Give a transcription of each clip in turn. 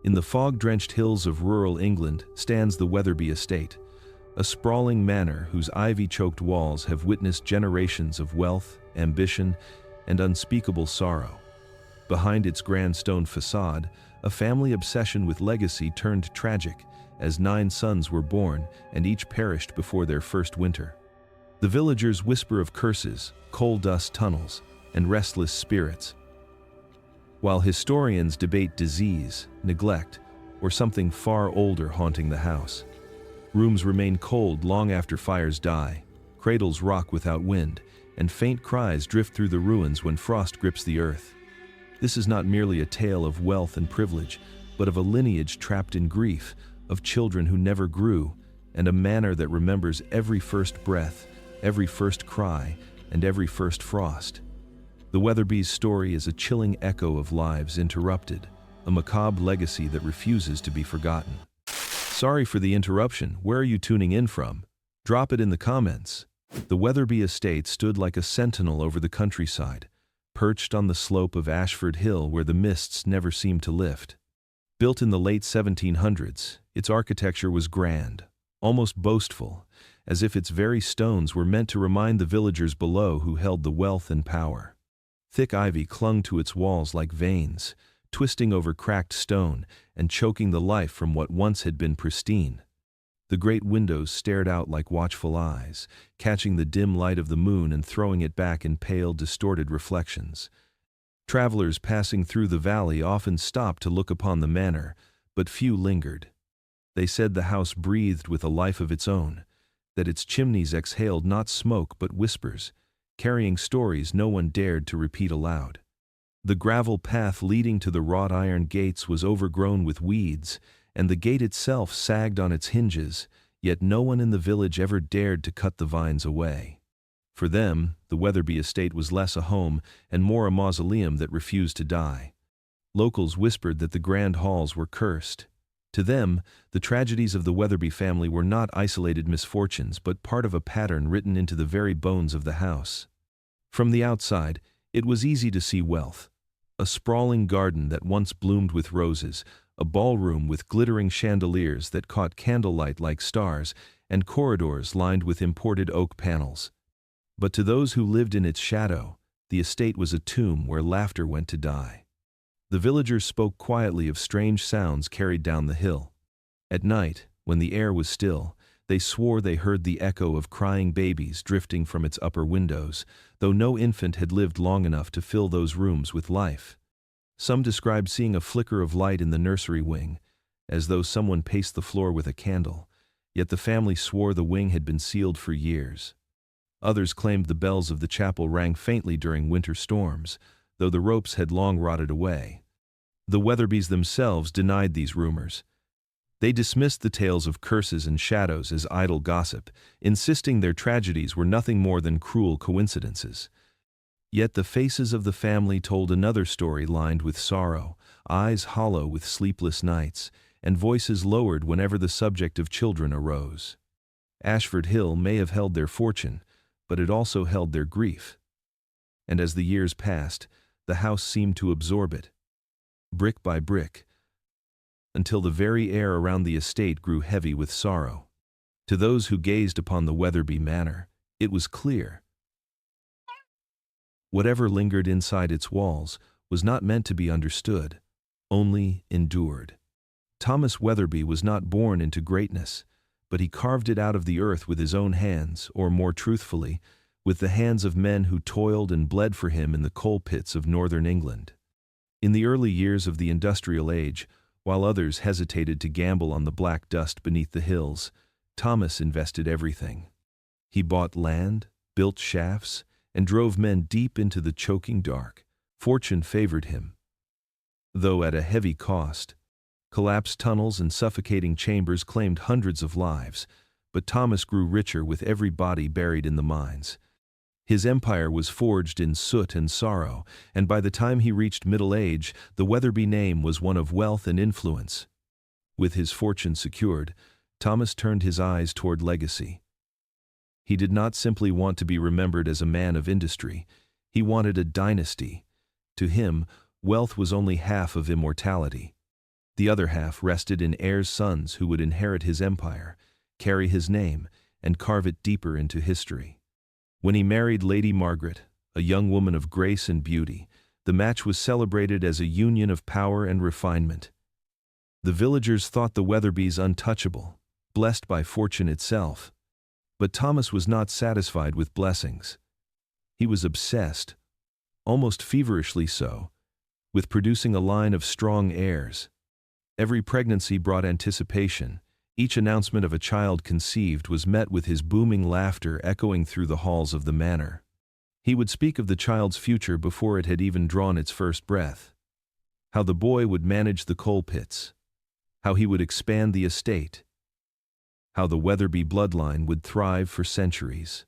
In the fog-drenched hills of rural England stands the Wetherby estate, a sprawling manor whose ivy-choked walls have witnessed generations of wealth, ambition, and unspeakable sorrow. Behind its grand stone facade, a family obsession with legacy turned tragic, as 9 sons were born and each perished before their first winter. The villagers whisper of curses, coal dust tunnels, and restless spirits, while historians debate disease, neglect, or something far older haunting the house. Rooms remain cold long after fires die, cradles rock without wind, and faint cries drift through the ruins when frost grips the earth. This is not merely a tale of wealth and privilege, but of a lineage trapped in grief, of children who never grew, and a manor that remembers every first breath, every first cry, and every first frost. The Wetherbys' story is a chilling echo of lives interrupted, a macabre legacy that refuses to be forgotten. Sorry for the interruption. Where are you tuning in from? Drop it in the comments. The Wetherby estate stood like a sentinel over the countryside, perched on the slope of Ashford Hill where the mists never seemed to lift. Built in the late 1700s, its architecture was grand, almost boastful, as if its very stones were meant to remind the villagers below who held the wealth and power. Thick ivy clung to its walls like veins, twisting over cracked stone and choking the life from what once had been pristine. The great windows stared out like watchful eyes, catching the dim light of the moon and throwing it back in pale, distorted reflections. Travelers passing through the valley often stopped to look upon the manor, but few lingered. They said the house breathed with a life of its own, that its chimneys exhaled not smoke but whispers, carrying stories no one dared to repeat aloud. The gravel path leading to the wrought iron gates was overgrown with weeds, and the gate itself sagged on its hinges, yet no one in the village ever dared to cut the vines away. For them, the Wetherby estate was less a home and more a mausoleum that refused to die. Locals whispered that the grand halls were cursed. To them, the tragedies of the Wetherby family were not isolated misfortunes but part of a pattern written into the very bones of the house. From the outside, it was easy to see wealth. A sprawling garden that once bloomed with roses, a ballroom with glittering chandeliers that caught candlelight like stars, and corridors lined with imported oak panels. But to those who lived in its shadow, the estate was a tomb where laughter went to die. The villagers spoke quietly of strange sounds carried down the hill. At night, when the air was still, they swore they heard the echo of crying babies drifting from its upper windows, though no infant had lived long enough to fill those rooms with life. Some described seeing a flicker of light in the nursery wing, as though someone paced the floor with a candle, yet the family swore the wing had been sealed for years. Others claimed the bells of the chapel rang faintly during winter storms, though the ropes had long rotted away. The Wetherbys themselves denied these rumors. They dismissed the tales of curses and shadows as idle gossip, insisting their tragedies were nothing more than cruel coincidences. Yet the faces of the family told another story lined with sorrow, eyes hollow with sleepless nights, and voices lowered whenever the subject of children arose. Ashford Hill may have held their fortune, but it also held their grief. And as the years passed, the house seemed to absorb it, brick by brick, until the very air around the estate grew heavy with sorrow. To those who gazed upon the Wetherby manor, it was clear. Whatever lingered inside its walls was not meant to be understood, only endured. Thomas Wetherby was not born into greatness, but he carved it out of the earth with his own hands, or more truthfully, with the hands of men who toiled and bled for him in the coal pits of northern England. In the early years of the industrial age, while others hesitated to gamble on the black dust beneath the hills, Thomas invested everything. He bought land, built shafts, and drove men deep into the choking dark. Fortune favored him, though at a heavy cost. Collapsed tunnels and suffocating chambers claimed hundreds of lives, but Thomas grew richer with every body buried in the mines. His empire was forged in soot and sorrow, and by the time he reached middle age, the Wetherby name was one of wealth and influence. With his fortune secured, Thomas turned his eyes toward legacy. He did not simply want to be remembered as a man of industry, he wanted a dynasty. To him, wealth was only half of immortality. The other half rested in heirs' sons who would inherit his empire, carry his name, and carve it deeper into history. When he married Lady Margaret, a young woman of grace and beauty, the match was celebrated as a union of power and refinement. The villagers thought the Wetherbys untouchable, blessed by fortune itself. But Thomas was not satisfied with blessings. He was obsessed, almost feverishly so, with producing a line of strong heirs. Every pregnancy brought anticipation. Each announcement of a child conceived was met with his booming laughter echoing through the halls of the manor. He would speak of the child's future before it had even drawn its first breath. How the boy would manage the coal pits. How he would expand the estate. How the Wetherby bloodline would thrive for centuries.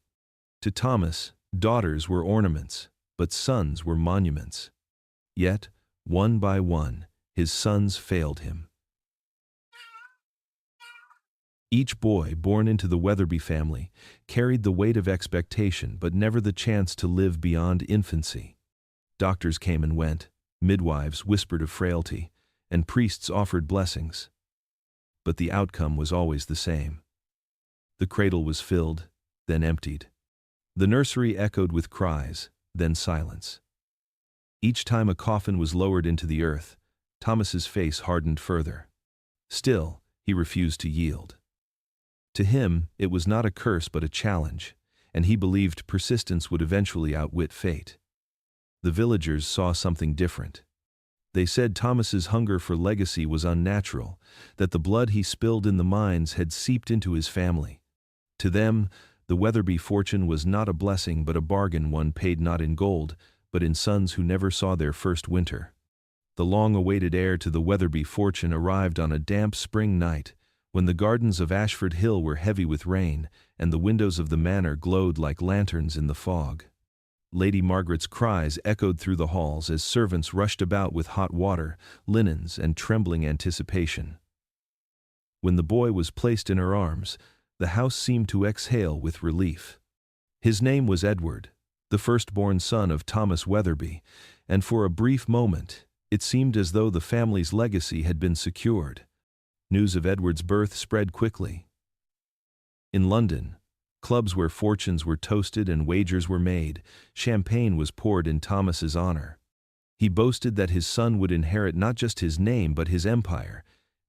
To Thomas, daughters were ornaments, but sons were monuments. Yet, one by one, his sons failed him. Each boy born into the Wetherby family carried the weight of expectation but never the chance to live beyond infancy. Doctors came and went, midwives whispered of frailty, and priests offered blessings. But the outcome was always the same. The cradle was filled, then emptied. The nursery echoed with cries, then silence. Each time a coffin was lowered into the earth, Thomas's face hardened further. Still, he refused to yield. To him, it was not a curse but a challenge, and he believed persistence would eventually outwit fate. The villagers saw something different. They said Thomas's hunger for legacy was unnatural, that the blood he spilled in the mines had seeped into his family. To them, the Wetherby fortune was not a blessing but a bargain one paid not in gold, but in sons who never saw their first winter. The long-awaited heir to the Wetherby fortune arrived on a damp spring night, when the gardens of Ashford Hill were heavy with rain, and the windows of the manor glowed like lanterns in the fog. Lady Margaret's cries echoed through the halls as servants rushed about with hot water, linens, and trembling anticipation. When the boy was placed in her arms, the house seemed to exhale with relief. His name was Edward, the firstborn son of Thomas Wetherby, and for a brief moment, it seemed as though the family's legacy had been secured. News of Edward's birth spread quickly. In London, clubs where fortunes were toasted and wagers were made, champagne was poured in Thomas's honor. He boasted that his son would inherit not just his name but his empire,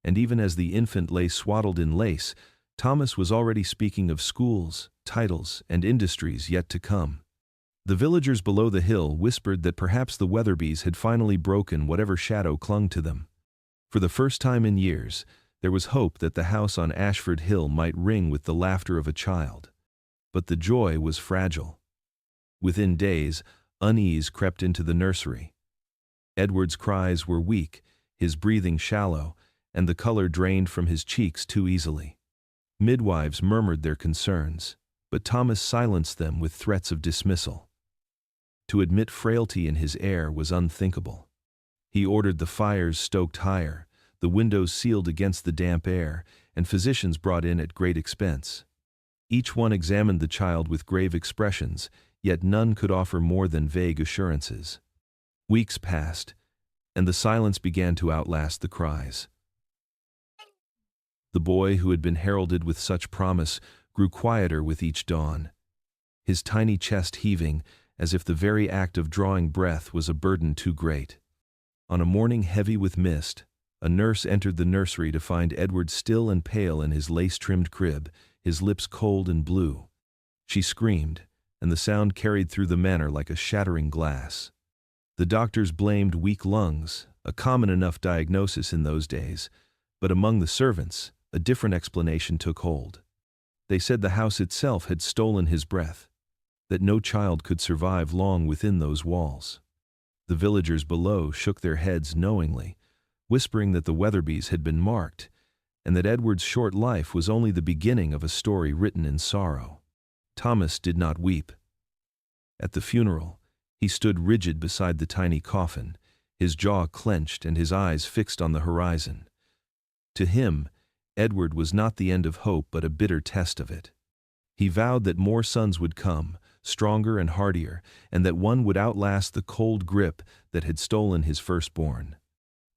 and even as the infant lay swaddled in lace, Thomas was already speaking of schools, titles, and industries yet to come. The villagers below the hill whispered that perhaps the Wetherbys had finally broken whatever shadow clung to them. For the first time in years, there was hope that the house on Ashford Hill might ring with the laughter of a child. But the joy was fragile. Within days, unease crept into the nursery. Edward's cries were weak, his breathing shallow, and the color drained from his cheeks too easily. Midwives murmured their concerns, but Thomas silenced them with threats of dismissal. To admit frailty in his heir was unthinkable. He ordered the fires stoked higher, the windows sealed against the damp air, and physicians brought in at great expense. Each one examined the child with grave expressions, yet none could offer more than vague assurances. Weeks passed, and the silence began to outlast the cries. The boy who had been heralded with such promise grew quieter with each dawn, his tiny chest heaving as if the very act of drawing breath was a burden too great. On a morning heavy with mist, a nurse entered the nursery to find Edward still and pale in his lace-trimmed crib, his lips cold and blue. She screamed, and the sound carried through the manor like a shattering glass. The doctors blamed weak lungs, a common enough diagnosis in those days, but among the servants, a different explanation took hold. They said the house itself had stolen his breath, that no child could survive long within those walls. The villagers below shook their heads knowingly, whispering that the Wetherbys had been marked, and that Edward's short life was only the beginning of a story written in sorrow. Thomas did not weep. At the funeral, he stood rigid beside the tiny coffin, his jaw clenched and his eyes fixed on the horizon. To him, Edward was not the end of hope but a bitter test of it. He vowed that more sons would come, stronger and hardier, and that one would outlast the cold grip that had stolen his firstborn.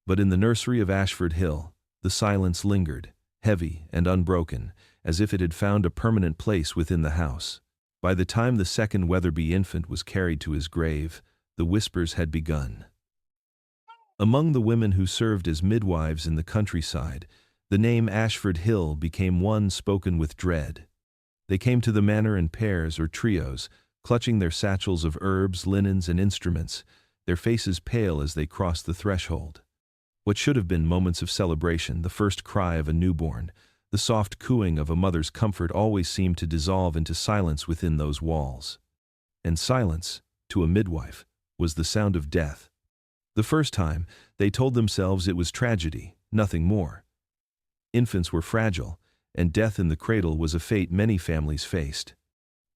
But in the nursery of Ashford Hill, the silence lingered, heavy and unbroken, as if it had found a permanent place within the house. By the time the second Wetherby infant was carried to his grave, the whispers had begun. Among the women who served as midwives in the countryside, the name Ashford Hill became one spoken with dread. They came to the manor in pairs or trios, clutching their satchels of herbs, linens, and instruments, their faces pale as they crossed the threshold. What should have been moments of celebration, the first cry of a newborn, the soft cooing of a mother's comfort, always seemed to dissolve into silence within those walls. And silence, to a midwife, was the sound of death. The first time, they told themselves it was tragedy, nothing more. Infants were fragile, and death in the cradle was a fate many families faced.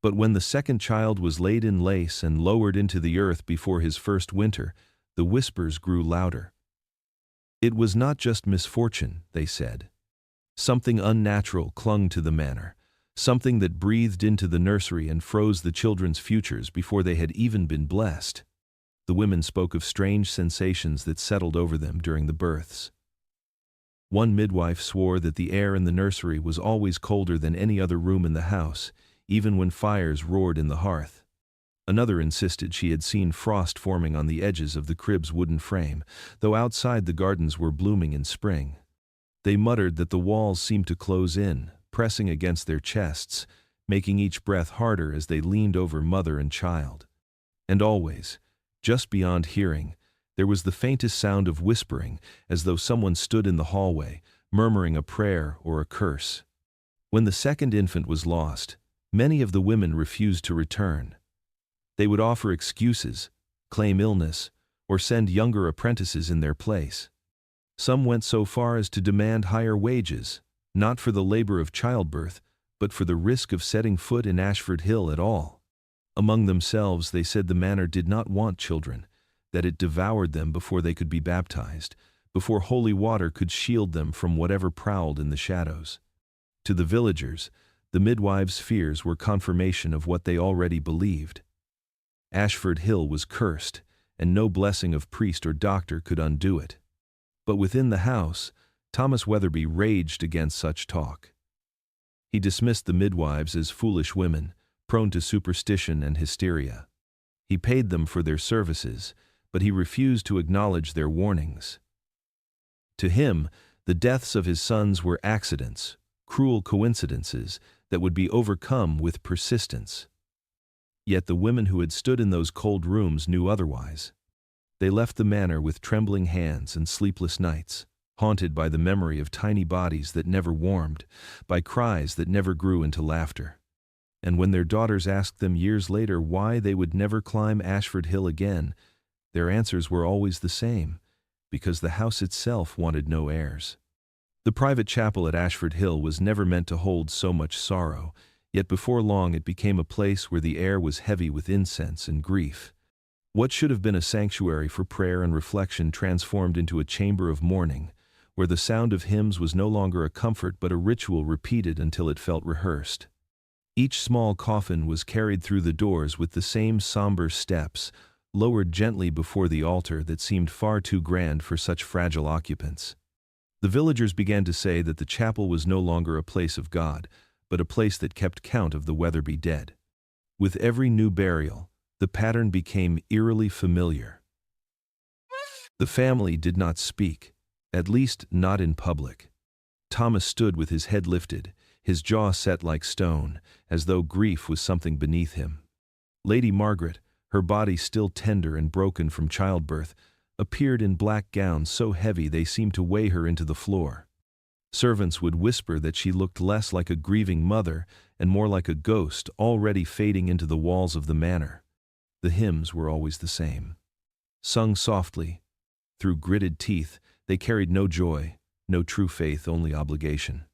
But when the second child was laid in lace and lowered into the earth before his first winter, the whispers grew louder. It was not just misfortune, they said. Something unnatural clung to the manor, something that breathed into the nursery and froze the children's futures before they had even been blessed. The women spoke of strange sensations that settled over them during the births. One midwife swore that the air in the nursery was always colder than any other room in the house, even when fires roared in the hearth. Another insisted she had seen frost forming on the edges of the crib's wooden frame, though outside the gardens were blooming in spring. They muttered that the walls seemed to close in, pressing against their chests, making each breath harder as they leaned over mother and child. And always, just beyond hearing, there was the faintest sound of whispering, as though someone stood in the hallway, murmuring a prayer or a curse. When the second infant was lost, many of the women refused to return. They would offer excuses, claim illness, or send younger apprentices in their place. Some went so far as to demand higher wages, not for the labor of childbirth, but for the risk of setting foot in Ashford Hill at all. Among themselves, they said the manor did not want children, that it devoured them before they could be baptized, before holy water could shield them from whatever prowled in the shadows. To the villagers, the midwives' fears were confirmation of what they already believed. Ashford Hill was cursed, and no blessing of priest or doctor could undo it. But within the house, Thomas Wetherby raged against such talk. He dismissed the midwives as foolish women, prone to superstition and hysteria. He paid them for their services, but he refused to acknowledge their warnings. To him, the deaths of his sons were accidents, cruel coincidences that would be overcome with persistence. Yet the women who had stood in those cold rooms knew otherwise. They left the manor with trembling hands and sleepless nights, haunted by the memory of tiny bodies that never warmed, by cries that never grew into laughter. And when their daughters asked them years later why they would never climb Ashford Hill again, their answers were always the same, because the house itself wanted no heirs. The private chapel at Ashford Hill was never meant to hold so much sorrow, yet before long it became a place where the air was heavy with incense and grief. What should have been a sanctuary for prayer and reflection transformed into a chamber of mourning, where the sound of hymns was no longer a comfort but a ritual repeated until it felt rehearsed. Each small coffin was carried through the doors with the same somber steps, lowered gently before the altar that seemed far too grand for such fragile occupants. The villagers began to say that the chapel was no longer a place of God, but a place that kept count of the Wetherby dead. With every new burial, the pattern became eerily familiar. The family did not speak, at least not in public. Thomas stood with his head lifted, his jaw set like stone, as though grief was something beneath him. Lady Margaret, her body still tender and broken from childbirth, appeared in black gowns so heavy they seemed to weigh her into the floor. Servants would whisper that she looked less like a grieving mother and more like a ghost already fading into the walls of the manor. The hymns were always the same. Sung softly, through gritted teeth, they carried no joy, no true faith, only obligation.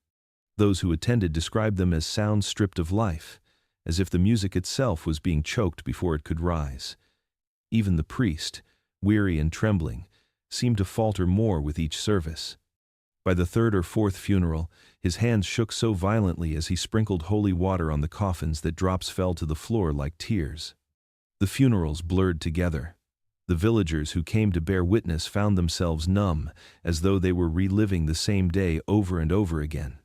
Those who attended described them as sounds stripped of life, as if the music itself was being choked before it could rise. Even the priest, weary and trembling, seemed to falter more with each service. By the third or fourth funeral, his hands shook so violently as he sprinkled holy water on the coffins that drops fell to the floor like tears. The funerals blurred together. The villagers who came to bear witness found themselves numb, as though they were reliving the same day over and over again.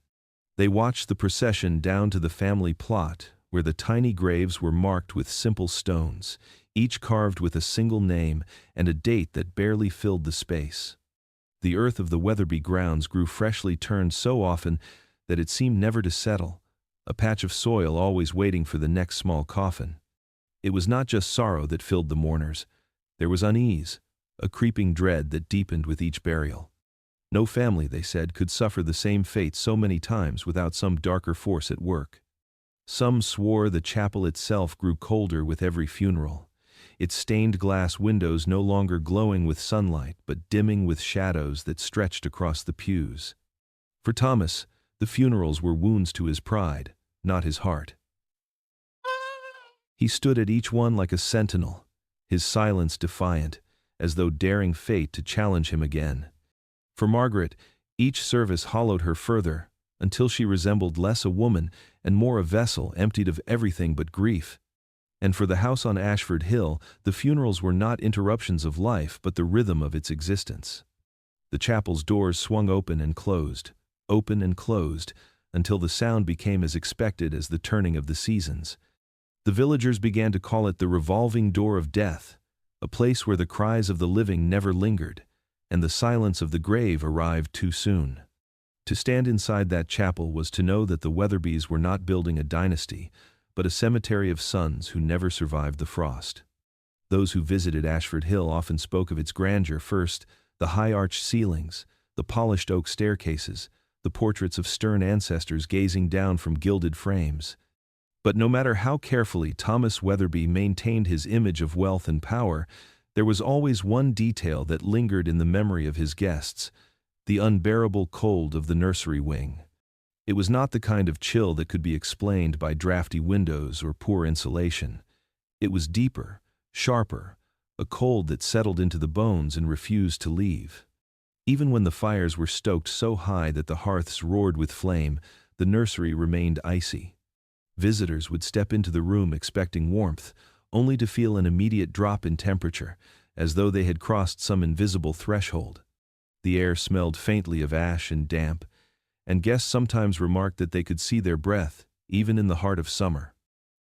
They watched the procession down to the family plot, where the tiny graves were marked with simple stones, each carved with a single name and a date that barely filled the space. The earth of the Wetherby grounds grew freshly turned so often that it seemed never to settle, a patch of soil always waiting for the next small coffin. It was not just sorrow that filled the mourners. There was unease, a creeping dread that deepened with each burial. No family, they said, could suffer the same fate so many times without some darker force at work. Some swore the chapel itself grew colder with every funeral, its stained glass windows no longer glowing with sunlight but dimming with shadows that stretched across the pews. For Thomas, the funerals were wounds to his pride, not his heart. He stood at each one like a sentinel, his silence defiant, as though daring fate to challenge him again. For Margaret, each service hollowed her further, until she resembled less a woman and more a vessel emptied of everything but grief. And for the house on Ashford Hill, the funerals were not interruptions of life but the rhythm of its existence. The chapel's doors swung open and closed, until the sound became as expected as the turning of the seasons. The villagers began to call it the revolving door of death, a place where the cries of the living never lingered, and the silence of the grave arrived too soon. To stand inside that chapel was to know that the Wetherbys were not building a dynasty, but a cemetery of sons who never survived the frost. Those who visited Ashford Hill often spoke of its grandeur first, the high arched ceilings, the polished oak staircases, the portraits of stern ancestors gazing down from gilded frames. But no matter how carefully Thomas Wetherby maintained his image of wealth and power, there was always one detail that lingered in the memory of his guests: the unbearable cold of the nursery wing. It was not the kind of chill that could be explained by drafty windows or poor insulation. It was deeper, sharper, a cold that settled into the bones and refused to leave. Even when the fires were stoked so high that the hearths roared with flame, the nursery remained icy. Visitors would step into the room expecting warmth, only to feel an immediate drop in temperature, as though they had crossed some invisible threshold. The air smelled faintly of ash and damp, and guests sometimes remarked that they could see their breath, even in the heart of summer.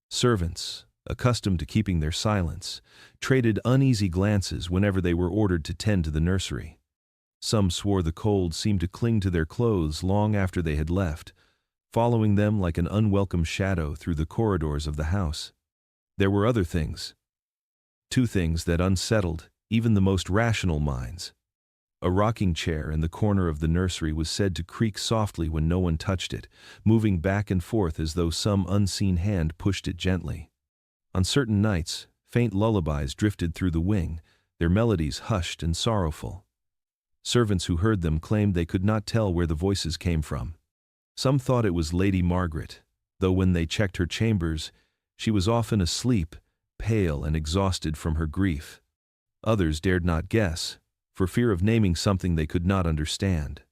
Servants, accustomed to keeping their silence, traded uneasy glances whenever they were ordered to tend to the nursery. Some swore the cold seemed to cling to their clothes long after they had left, following them like an unwelcome shadow through the corridors of the house. There were other things. Two things that unsettled even the most rational minds. A rocking chair in the corner of the nursery was said to creak softly when no one touched it, moving back and forth as though some unseen hand pushed it gently. On certain nights, faint lullabies drifted through the wing, their melodies hushed and sorrowful. Servants who heard them claimed they could not tell where the voices came from. Some thought it was Lady Margaret, though when they checked her chambers, she was often asleep, pale and exhausted from her grief. Others dared not guess, for fear of naming something they could not understand.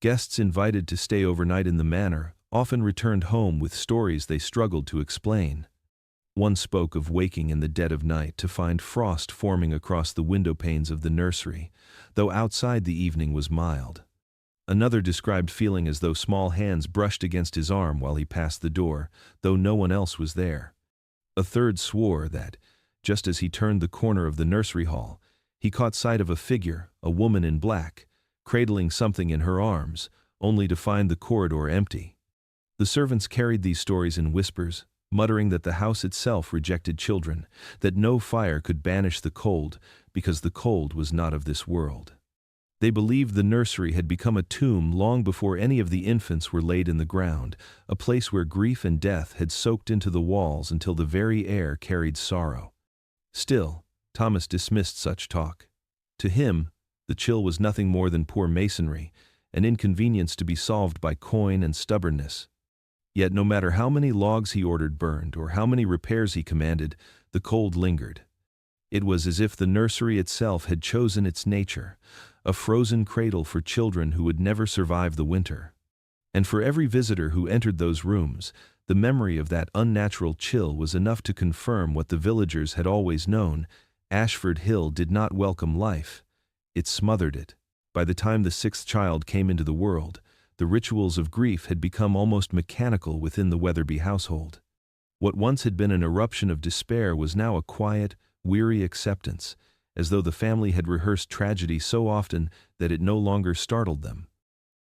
Guests invited to stay overnight in the manor often returned home with stories they struggled to explain. One spoke of waking in the dead of night to find frost forming across the window panes of the nursery, though outside the evening was mild. Another described feeling as though small hands brushed against his arm while he passed the door, though no one else was there. A third swore that, just as he turned the corner of the nursery hall, he caught sight of a figure, a woman in black, cradling something in her arms, only to find the corridor empty. The servants carried these stories in whispers, muttering that the house itself rejected children, that no fire could banish the cold because the cold was not of this world. They believed the nursery had become a tomb long before any of the infants were laid in the ground, a place where grief and death had soaked into the walls until the very air carried sorrow. Still, Thomas dismissed such talk. To him, the chill was nothing more than poor masonry, an inconvenience to be solved by coin and stubbornness. Yet no matter how many logs he ordered burned or how many repairs he commanded, the cold lingered. It was as if the nursery itself had chosen its nature, a frozen cradle for children who would never survive the winter. And for every visitor who entered those rooms, the memory of that unnatural chill was enough to confirm what the villagers had always known: Ashford Hill did not welcome life. It smothered it. By the time the sixth child came into the world, the rituals of grief had become almost mechanical within the Wetherby household. What once had been an eruption of despair was now a quiet, weary acceptance, as though the family had rehearsed tragedy so often that it no longer startled them.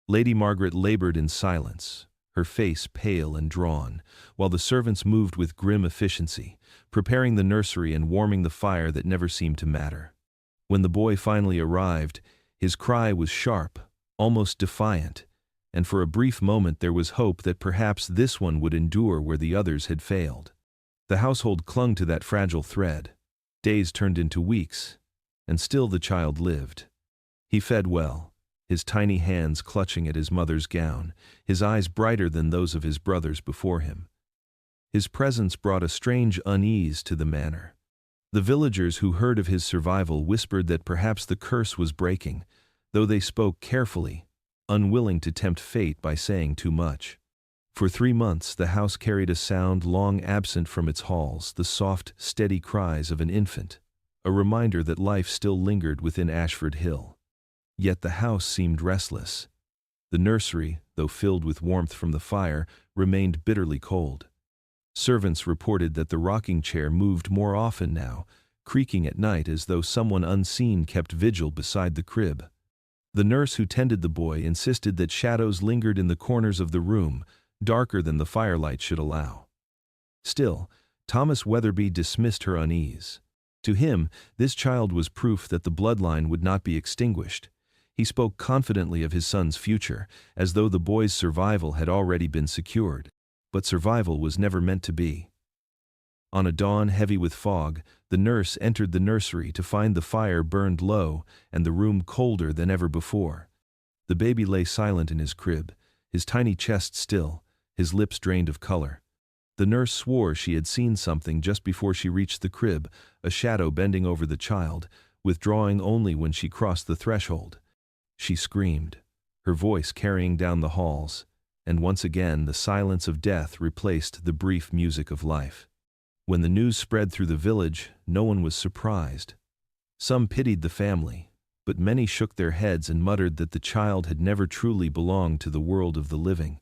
Lady Margaret labored in silence, her face pale and drawn, while the servants moved with grim efficiency, preparing the nursery and warming the fire that never seemed to matter. When the boy finally arrived, his cry was sharp, almost defiant, and for a brief moment there was hope that perhaps this one would endure where the others had failed. The household clung to that fragile thread. Days turned into weeks, and still the child lived. He fed well, his tiny hands clutching at his mother's gown, his eyes brighter than those of his brothers before him. His presence brought a strange unease to the manor. The villagers who heard of his survival whispered that perhaps the curse was breaking, though they spoke carefully, unwilling to tempt fate by saying too much. For 3 months the house carried a sound long absent from its halls, the soft, steady cries of an infant, a reminder that life still lingered within Ashford Hill. Yet the house seemed restless. The nursery, though filled with warmth from the fire, remained bitterly cold. Servants reported that the rocking chair moved more often now, creaking at night as though someone unseen kept vigil beside the crib. The nurse who tended the boy insisted that shadows lingered in the corners of the room, darker than the firelight should allow. Still, Thomas Wetherby dismissed her unease. To him, this child was proof that the bloodline would not be extinguished. He spoke confidently of his son's future, as though the boy's survival had already been secured. But survival was never meant to be. On a dawn heavy with fog, the nurse entered the nursery to find the fire burned low and the room colder than ever before. The baby lay silent in his crib, his tiny chest still, his lips drained of color. The nurse swore she had seen something just before she reached the crib, a shadow bending over the child, withdrawing only when she crossed the threshold. She screamed, her voice carrying down the halls, and once again the silence of death replaced the brief music of life. When the news spread through the village, no one was surprised. Some pitied the family, but many shook their heads and muttered that the child had never truly belonged to the world of the living.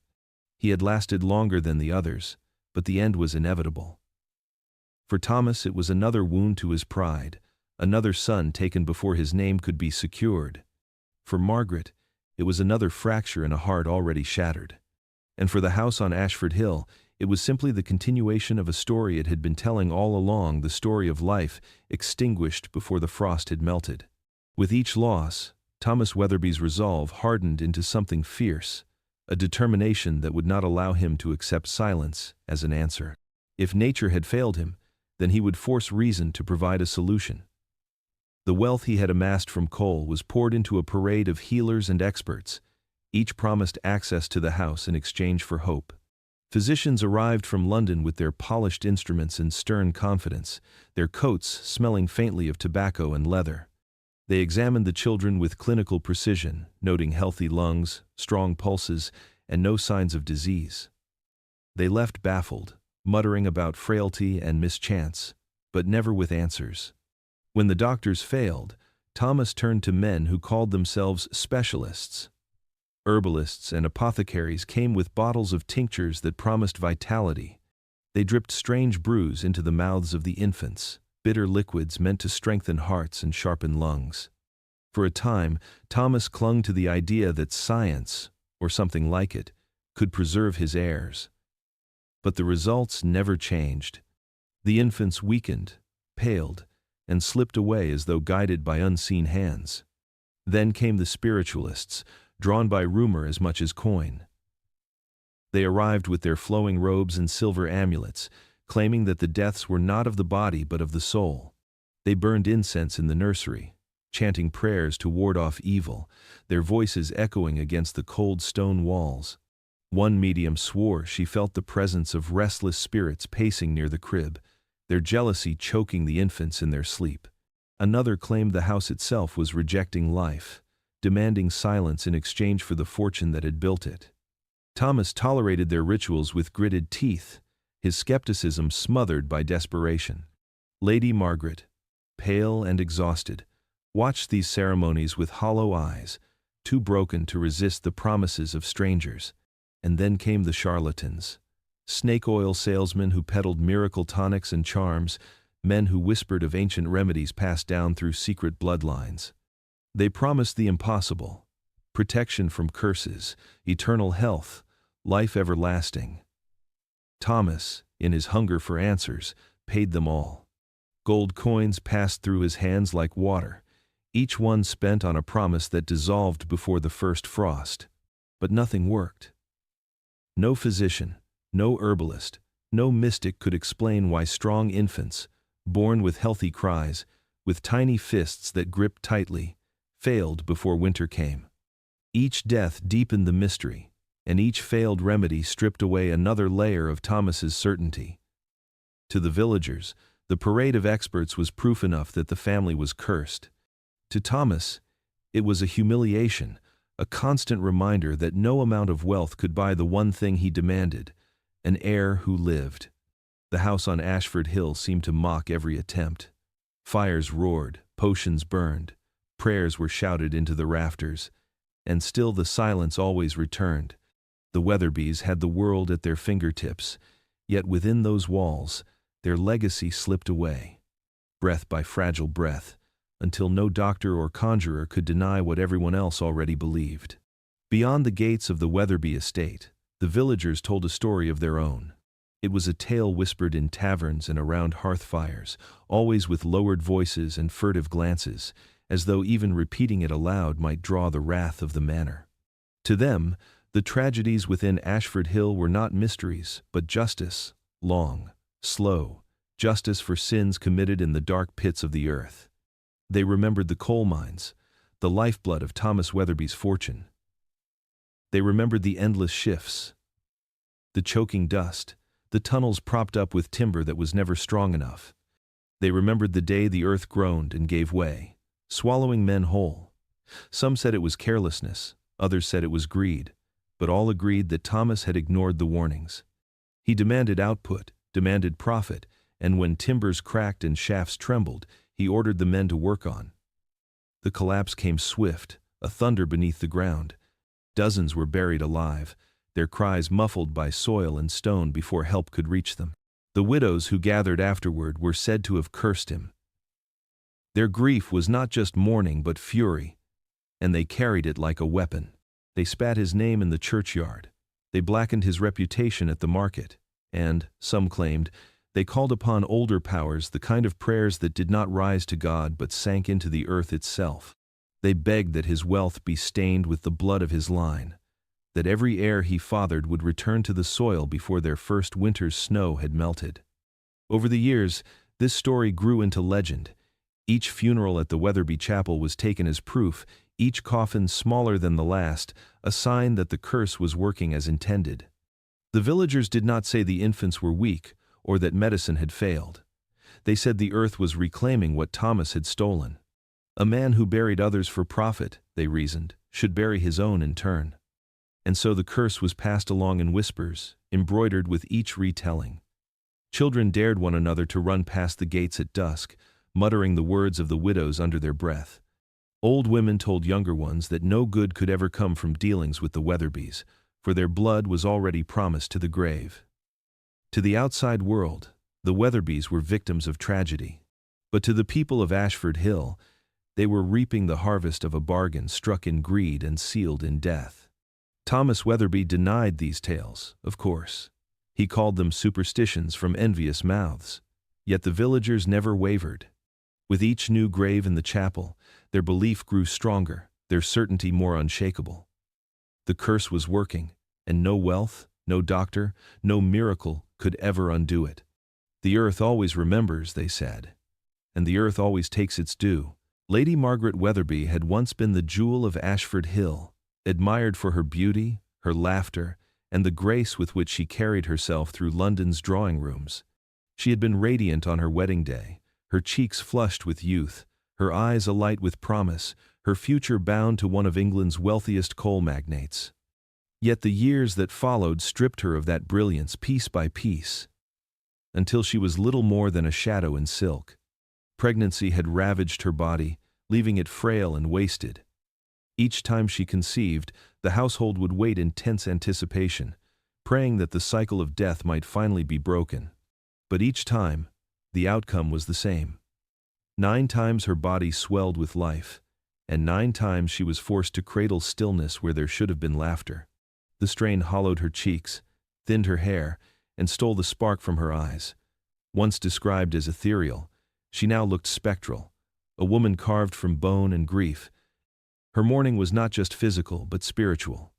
He had lasted longer than the others, but the end was inevitable. For Thomas it was another wound to his pride, another son taken before his name could be secured. For Margaret, it was another fracture in a heart already shattered. And for the house on Ashford Hill, it was simply the continuation of a story it had been telling all along, the story of life extinguished before the frost had melted. With each loss, Thomas Wetherby's resolve hardened into something fierce, a determination that would not allow him to accept silence as an answer. If nature had failed him, then he would force reason to provide a solution. The wealth he had amassed from coal was poured into a parade of healers and experts. Each promised access to the house in exchange for hope. Physicians arrived from London with their polished instruments and stern confidence, their coats smelling faintly of tobacco and leather. They examined the children with clinical precision, noting healthy lungs, strong pulses, and no signs of disease. They left baffled, muttering about frailty and mischance, but never with answers. When the doctors failed, Thomas turned to men who called themselves specialists. Herbalists and apothecaries came with bottles of tinctures that promised vitality. They dripped strange brews into the mouths of the infants, bitter liquids meant to strengthen hearts and sharpen lungs. For a time, Thomas clung to the idea that science, or something like it, could preserve his heirs. But the results never changed. The infants weakened, paled, and slipped away as though guided by unseen hands. Then came the spiritualists, drawn by rumor as much as coin. They arrived with their flowing robes and silver amulets, claiming that the deaths were not of the body but of the soul. They burned incense in the nursery, chanting prayers to ward off evil, their voices echoing against the cold stone walls. One medium swore she felt the presence of restless spirits pacing near the crib, their jealousy choking the infants in their sleep. Another claimed the house itself was rejecting life, demanding silence in exchange for the fortune that had built it. Thomas tolerated their rituals with gritted teeth, his skepticism smothered by desperation. Lady Margaret, pale and exhausted, watched these ceremonies with hollow eyes, too broken to resist the promises of strangers. And then came the charlatans. Snake oil salesmen who peddled miracle tonics and charms, men who whispered of ancient remedies passed down through secret bloodlines. They promised the impossible: protection from curses, eternal health, life everlasting. Thomas, in his hunger for answers, paid them all. Gold coins passed through his hands like water, each one spent on a promise that dissolved before the first frost. But nothing worked. No physician, no herbalist, no mystic could explain why strong infants, born with healthy cries, with tiny fists that gripped tightly, failed before winter came. Each death deepened the mystery, and each failed remedy stripped away another layer of Thomas's certainty. To the villagers, the parade of experts was proof enough that the family was cursed. To Thomas, it was a humiliation, a constant reminder that no amount of wealth could buy the one thing he demanded: an heir who lived. The house on Ashford Hill seemed to mock every attempt. Fires roared, potions burned, prayers were shouted into the rafters, and still the silence always returned. The Wetherbys had the world at their fingertips, yet within those walls, their legacy slipped away, breath by fragile breath, until no doctor or conjurer could deny what everyone else already believed. Beyond the gates of the Wetherby estate, the villagers told a story of their own. It was a tale whispered in taverns and around hearth fires, always with lowered voices and furtive glances, as though even repeating it aloud might draw the wrath of the manor. To them, the tragedies within Ashford Hill were not mysteries, but justice, long, slow, justice for sins committed in the dark pits of the earth. They remembered the coal mines, the lifeblood of Thomas Wetherby's fortune. They remembered the endless shifts, the choking dust, the tunnels propped up with timber that was never strong enough. They remembered the day the earth groaned and gave way, swallowing men whole. Some said it was carelessness, others said it was greed, but all agreed that Thomas had ignored the warnings. He demanded output, demanded profit, and when timbers cracked and shafts trembled, he ordered the men to work on. The collapse came swift, a thunder beneath the ground. Dozens were buried alive, their cries muffled by soil and stone before help could reach them. The widows who gathered afterward were said to have cursed him. Their grief was not just mourning but fury, and they carried it like a weapon. They spat his name in the churchyard. They blackened his reputation at the market, and, some claimed, they called upon older powers, the kind of prayers that did not rise to God but sank into the earth itself. They begged that his wealth be stained with the blood of his line, that every heir he fathered would return to the soil before their first winter's snow had melted. Over the years, this story grew into legend. Each funeral at the Wetherby Chapel was taken as proof, each coffin smaller than the last, a sign that the curse was working as intended. The villagers did not say the infants were weak, or that medicine had failed. They said the earth was reclaiming what Thomas had stolen. A man who buried others for profit, they reasoned, should bury his own in turn. And so the curse was passed along in whispers, embroidered with each retelling. Children dared one another to run past the gates at dusk, muttering the words of the widows under their breath. Old women told younger ones that no good could ever come from dealings with the Wetherbys, for their blood was already promised to the grave. To the outside world, the Wetherbys were victims of tragedy. But to the people of Ashford Hill, they were reaping the harvest of a bargain struck in greed and sealed in death. Thomas Wetherby denied these tales, of course. He called them superstitions from envious mouths. Yet the villagers never wavered. With each new grave in the chapel, their belief grew stronger, their certainty more unshakable. The curse was working, and no wealth, no doctor, no miracle could ever undo it. The earth always remembers, they said, and the earth always takes its due. Lady Margaret Wetherby had once been the jewel of Ashford Hill, admired for her beauty, her laughter, and the grace with which she carried herself through London's drawing rooms. She had been radiant on her wedding day, her cheeks flushed with youth, her eyes alight with promise, her future bound to one of England's wealthiest coal magnates. Yet the years that followed stripped her of that brilliance piece by piece, until she was little more than a shadow in silk. Pregnancy had ravaged her body, leaving it frail and wasted. Each time she conceived, the household would wait in tense anticipation, praying that the cycle of death might finally be broken. But each time, the outcome was the same. 9 times her body swelled with life, and 9 times she was forced to cradle stillness where there should have been laughter. The strain hollowed her cheeks, thinned her hair, and stole the spark from her eyes. Once described as ethereal, she now looked spectral, a woman carved from bone and grief. Her mourning was not just physical but spiritual.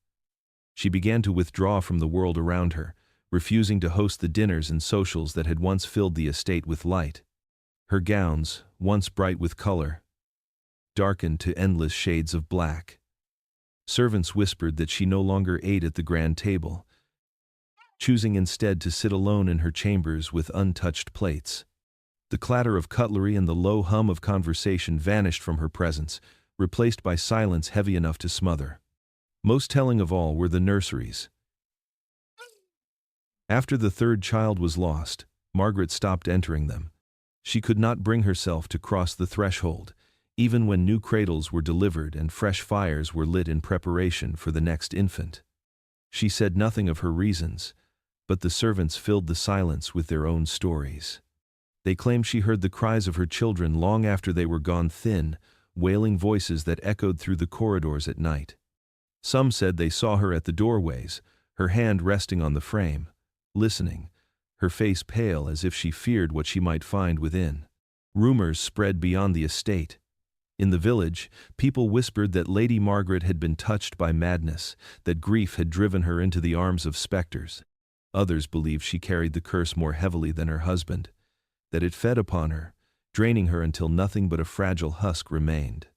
She began to withdraw from the world around her, refusing to host the dinners and socials that had once filled the estate with light. Her gowns, once bright with color, darkened to endless shades of black. Servants whispered that she no longer ate at the grand table, choosing instead to sit alone in her chambers with untouched plates. The clatter of cutlery and the low hum of conversation vanished from her presence, replaced by silence heavy enough to smother. Most telling of all were the nurseries. After the 3rd child was lost, Margaret stopped entering them. She could not bring herself to cross the threshold, even when new cradles were delivered and fresh fires were lit in preparation for the next infant. She said nothing of her reasons, but the servants filled the silence with their own stories. They claimed she heard the cries of her children long after they were gone, thin, wailing voices that echoed through the corridors at night. Some said they saw her at the doorways, her hand resting on the frame, listening, her face pale as if she feared what she might find within. Rumors spread beyond the estate. In the village, people whispered that Lady Margaret had been touched by madness, that grief had driven her into the arms of specters. Others believed she carried the curse more heavily than her husband, that it fed upon her, draining her until nothing but a fragile husk remained.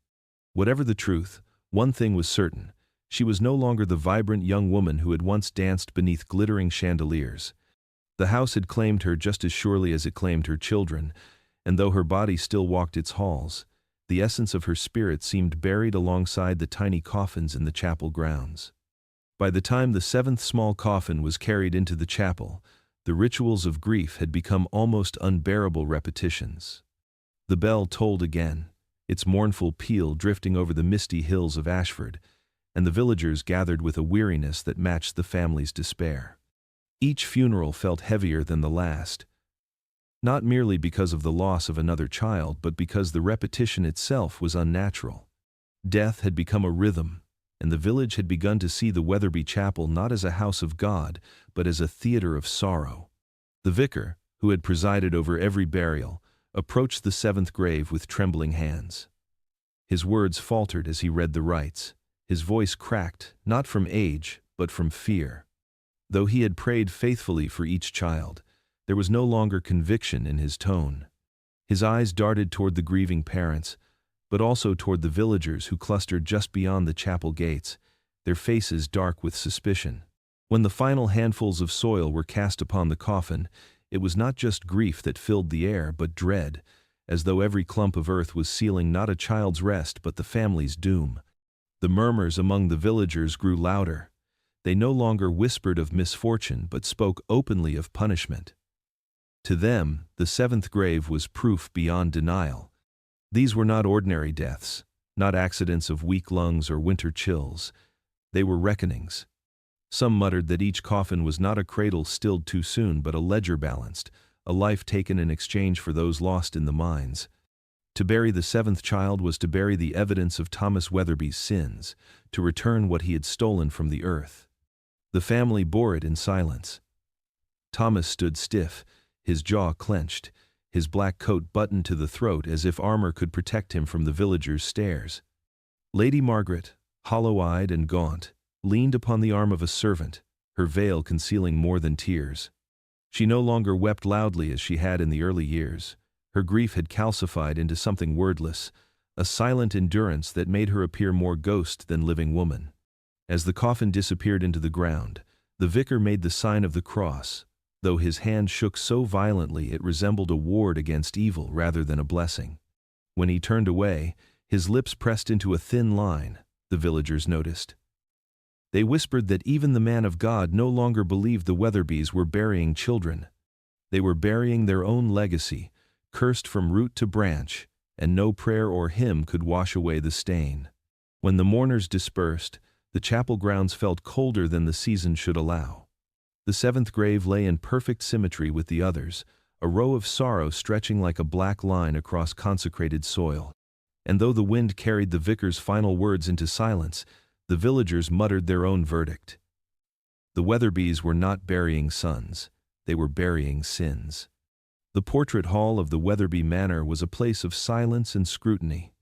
Whatever the truth, one thing was certain: she was no longer the vibrant young woman who had once danced beneath glittering chandeliers. The house had claimed her just as surely as it claimed her children, and though her body still walked its halls, the essence of her spirit seemed buried alongside the tiny coffins in the chapel grounds. By the time the 7th small coffin was carried into the chapel, the rituals of grief had become almost unbearable repetitions. The bell tolled again, its mournful peal drifting over the misty hills of Ashford, and the villagers gathered with a weariness that matched the family's despair. Each funeral felt heavier than the last, not merely because of the loss of another child, but because the repetition itself was unnatural. Death had become a rhythm, and the village had begun to see the Wetherby Chapel not as a house of God, but as a theater of sorrow. The vicar, who had presided over every burial, approached the 7th grave with trembling hands. His words faltered as he read the rites, his voice cracked, not from age, but from fear. Though he had prayed faithfully for each child, there was no longer conviction in his tone. His eyes darted toward the grieving parents, but also toward the villagers who clustered just beyond the chapel gates, their faces dark with suspicion. When the final handfuls of soil were cast upon the coffin, it was not just grief that filled the air, but dread, as though every clump of earth was sealing not a child's rest but the family's doom. The murmurs among the villagers grew louder. They no longer whispered of misfortune but spoke openly of punishment. To them, the 7th grave was proof beyond denial. These were not ordinary deaths, not accidents of weak lungs or winter chills. They were reckonings. Some muttered that each coffin was not a cradle stilled too soon but a ledger balanced, a life taken in exchange for those lost in the mines. To bury the 7th child was to bury the evidence of Thomas Wetherby's sins, to return what he had stolen from the earth. The family bore it in silence. Thomas stood stiff, his jaw clenched, his black coat buttoned to the throat as if armor could protect him from the villagers' stares. Lady Margaret, hollow-eyed and gaunt, leaned upon the arm of a servant, her veil concealing more than tears. She no longer wept loudly as she had in the early years. Her grief had calcified into something wordless, a silent endurance that made her appear more ghost than living woman. As the coffin disappeared into the ground, the vicar made the sign of the cross, though his hand shook so violently it resembled a ward against evil rather than a blessing. When he turned away, his lips pressed into a thin line, the villagers noticed. They whispered that even the man of God no longer believed the Wetherbys were burying children. They were burying their own legacy, cursed from root to branch, and no prayer or hymn could wash away the stain. When the mourners dispersed, the chapel grounds felt colder than the season should allow. The seventh grave lay in perfect symmetry with the others, a row of sorrow stretching like a black line across consecrated soil. And though the wind carried the vicar's final words into silence, the villagers muttered their own verdict. The Wetherbys were not burying sons, they were burying sins. The portrait hall of the Wetherby Manor was a place of silence and scrutiny.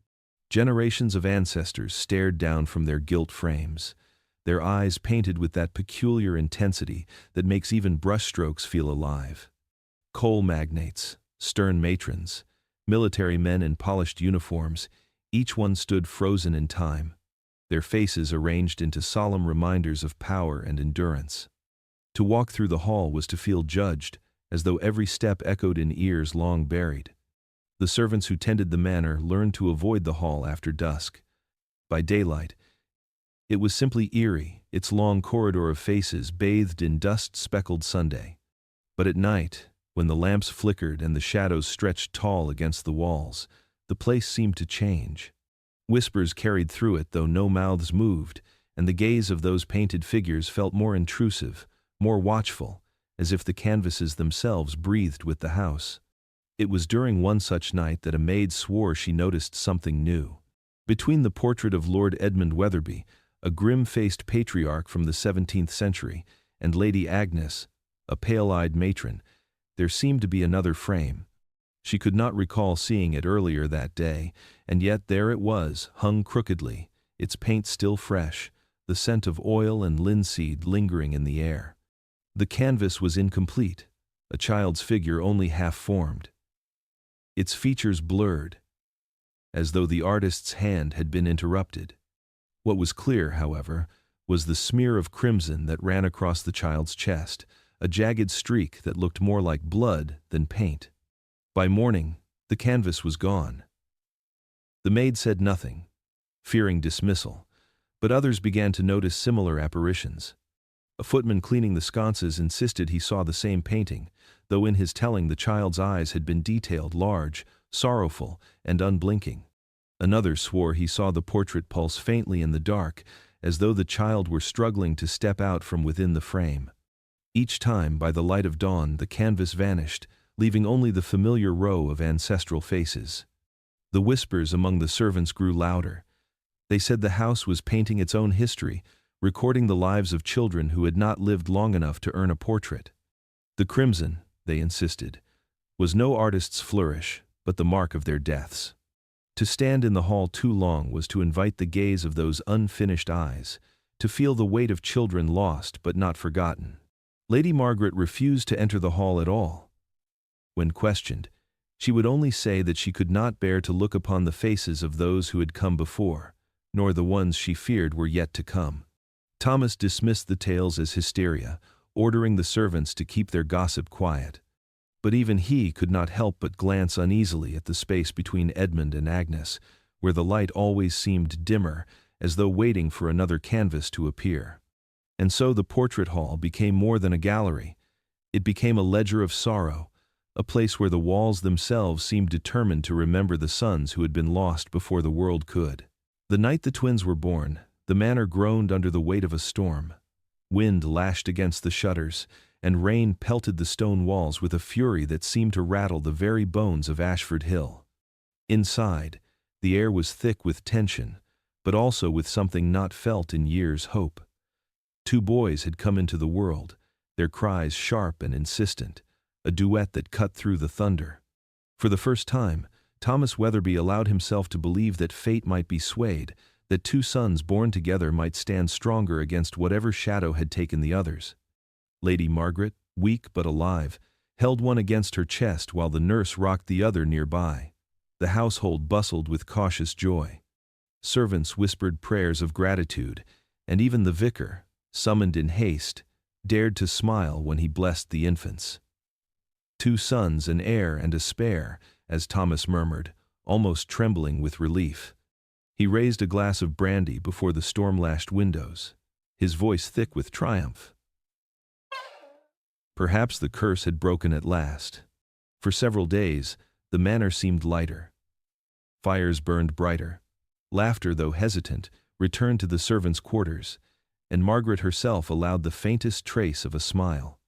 Generations of ancestors stared down from their gilt frames, their eyes painted with that peculiar intensity that makes even brushstrokes feel alive. Coal magnates, stern matrons, military men in polished uniforms, each one stood frozen in time, their faces arranged into solemn reminders of power and endurance. To walk through the hall was to feel judged, as though every step echoed in ears long buried. The servants who tended the manor learned to avoid the hall after dusk. By daylight, it was simply eerie, its long corridor of faces bathed in dust-speckled Sunday. But at night, when the lamps flickered and the shadows stretched tall against the walls, the place seemed to change. Whispers carried through it, though no mouths moved, and the gaze of those painted figures felt more intrusive, more watchful, as if the canvases themselves breathed with the house. It was during one such night that a maid swore she noticed something new. Between the portrait of Lord Edmund Wetherby, a grim-faced patriarch from the 17th century, and Lady Agnes, a pale-eyed matron, there seemed to be another frame. She could not recall seeing it earlier that day, and yet there it was, hung crookedly, its paint still fresh, the scent of oil and linseed lingering in the air. The canvas was incomplete, a child's figure only half-formed. Its features blurred, as though the artist's hand had been interrupted. What was clear, however, was the smear of crimson that ran across the child's chest, a jagged streak that looked more like blood than paint. By morning, the canvas was gone. The maid said nothing, fearing dismissal, but others began to notice similar apparitions. A footman cleaning the sconces insisted he saw the same painting, though in his telling the child's eyes had been detailed, large, sorrowful, and unblinking. Another swore he saw the portrait pulse faintly in the dark, as though the child were struggling to step out from within the frame. Each time, by the light of dawn, the canvas vanished, leaving only the familiar row of ancestral faces. The whispers among the servants grew louder. They said the house was painting its own history, recording the lives of children who had not lived long enough to earn a portrait. The crimson, they insisted, was no artist's flourish, but the mark of their deaths. To stand in the hall too long was to invite the gaze of those unfinished eyes, to feel the weight of children lost but not forgotten. Lady Margaret refused to enter the hall at all. When questioned, she would only say that she could not bear to look upon the faces of those who had come before, nor the ones she feared were yet to come. Thomas dismissed the tales as hysteria, ordering the servants to keep their gossip quiet. But even he could not help but glance uneasily at the space between Edmund and Agnes, where the light always seemed dimmer, as though waiting for another canvas to appear. And so the portrait hall became more than a gallery. It became a ledger of sorrow, a place where the walls themselves seemed determined to remember the sons who had been lost before the world could. The night the twins were born, the manor groaned under the weight of a storm. Wind lashed against the shutters, and rain pelted the stone walls with a fury that seemed to rattle the very bones of Ashford Hill. Inside, the air was thick with tension, but also with something not felt in years' hope. 2 boys had come into the world, their cries sharp and insistent, a duet that cut through the thunder. For the first time, Thomas Wetherby allowed himself to believe that fate might be swayed, that 2 sons born together might stand stronger against whatever shadow had taken the others. Lady Margaret, weak but alive, held one against her chest while the nurse rocked the other nearby. The household bustled with cautious joy. Servants whispered prayers of gratitude, and even the vicar, summoned in haste, dared to smile when he blessed the infants. 2 sons, an heir and a spare, as Thomas murmured, almost trembling with relief. He raised a glass of brandy before the storm-lashed windows, his voice thick with triumph. Perhaps the curse had broken at last. For several days, The manor seemed lighter. Fires burned brighter. Laughter, though hesitant, returned to the servants' quarters, and Margaret herself allowed the faintest trace of a smile.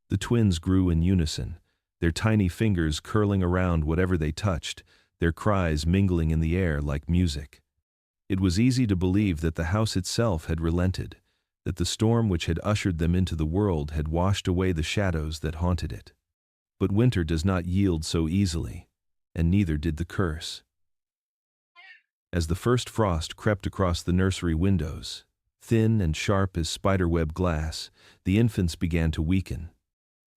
The twins grew in unison, their tiny fingers curling around whatever they touched, their cries mingling in the air like music. It was easy to believe that the house itself had relented, that the storm which had ushered them into the world had washed away the shadows that haunted it. But winter does not yield so easily, and neither did the curse. As the first frost crept across the nursery windows, thin and sharp as spiderweb glass, the infants began to weaken.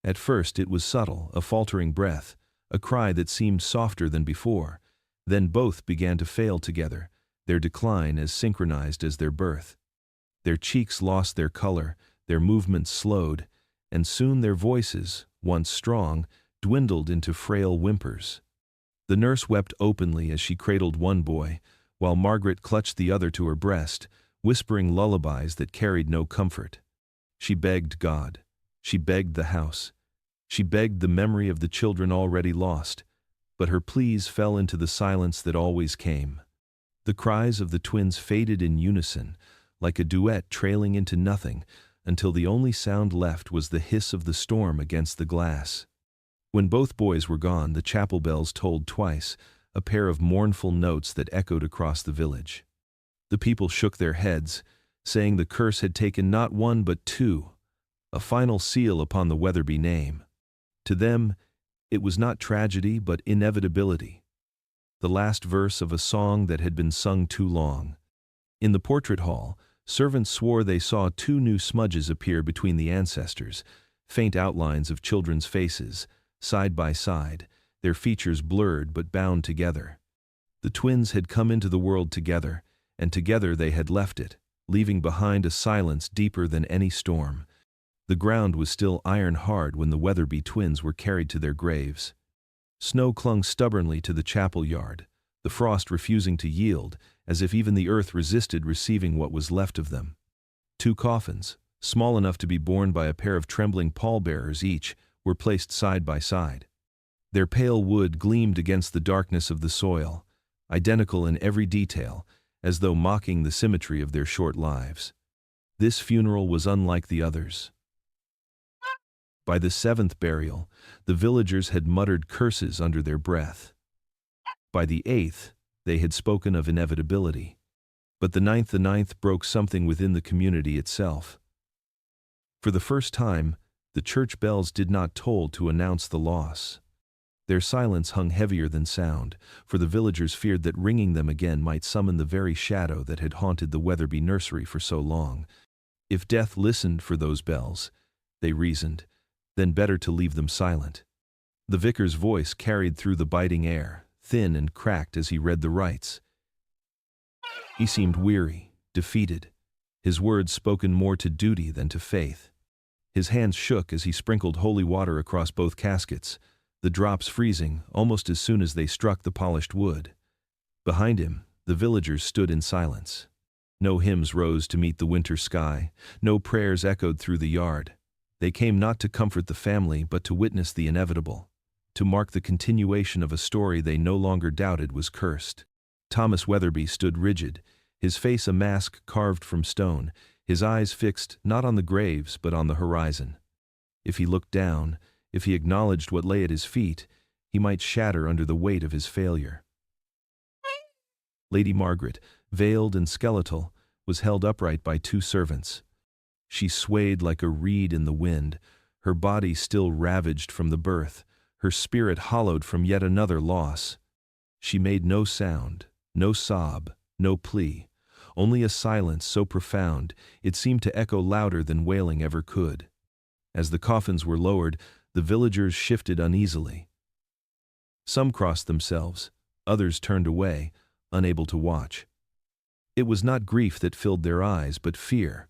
At first it was subtle, a faltering breath, a cry that seemed softer than before. Then both began to fail together, their decline as synchronized as their birth. Their cheeks lost their color, their movements slowed, and soon their voices, once strong, dwindled into frail whimpers. The nurse wept openly as she cradled one boy, while Margaret clutched the other to her breast, whispering lullabies that carried no comfort. She begged God. She begged the house. She begged the memory of the children already lost, but her pleas fell into the silence that always came. The cries of the twins faded in unison, like a duet trailing into nothing, until the only sound left was the hiss of the storm against the glass. When both boys were gone, the chapel bells tolled twice, a pair of mournful notes that echoed across the village. The people shook their heads, saying the curse had taken not one but two, a final seal upon the Wetherby name. To them, it was not tragedy but inevitability, the last verse of a song that had been sung too long. In the portrait hall, servants swore they saw two new smudges appear between the ancestors, faint outlines of children's faces, side by side, their features blurred but bound together. The twins had come into the world together, and together they had left it, leaving behind a silence deeper than any storm. The ground was still iron-hard when the Wetherby twins were carried to their graves. Snow clung stubbornly to the chapel yard, the frost refusing to yield, as if even the earth resisted receiving what was left of them. Two coffins, small enough to be borne by a pair of trembling pallbearers each, were placed side by side. Their pale wood gleamed against the darkness of the soil, identical in every detail, as though mocking the symmetry of their short lives. This funeral was unlike the others. By the seventh burial, the villagers had muttered curses under their breath. By the eighth, they had spoken of inevitability. But the ninth broke something within the community itself. For the first time, the church bells did not toll to announce the loss. Their silence hung heavier than sound, for the villagers feared that ringing them again might summon the very shadow that had haunted the Wetherby nursery for so long. If death listened for those bells, they reasoned, then better to leave them silent. The vicar's voice carried through the biting air, thin and cracked as he read the rites. He seemed weary, defeated, his words spoken more to duty than to faith. His hands shook as he sprinkled holy water across both caskets, the drops freezing almost as soon as they struck the polished wood. Behind him, the villagers stood in silence. No hymns rose to meet the winter sky, no prayers echoed through the yard. They came not to comfort the family but to witness the inevitable, to mark the continuation of a story they no longer doubted was cursed. Thomas Wetherby stood rigid, his face a mask carved from stone, his eyes fixed not on the graves but on the horizon. If he looked down, if he acknowledged what lay at his feet, he might shatter under the weight of his failure. Lady Margaret, veiled and skeletal, was held upright by two servants. She swayed like a reed in the wind, her body still ravaged from the birth, her spirit hollowed from yet another loss. She made no sound, no sob, no plea, only a silence so profound it seemed to echo louder than wailing ever could. As the coffins were lowered, the villagers shifted uneasily. Some crossed themselves, others turned away, unable to watch. It was not grief that filled their eyes, but fear.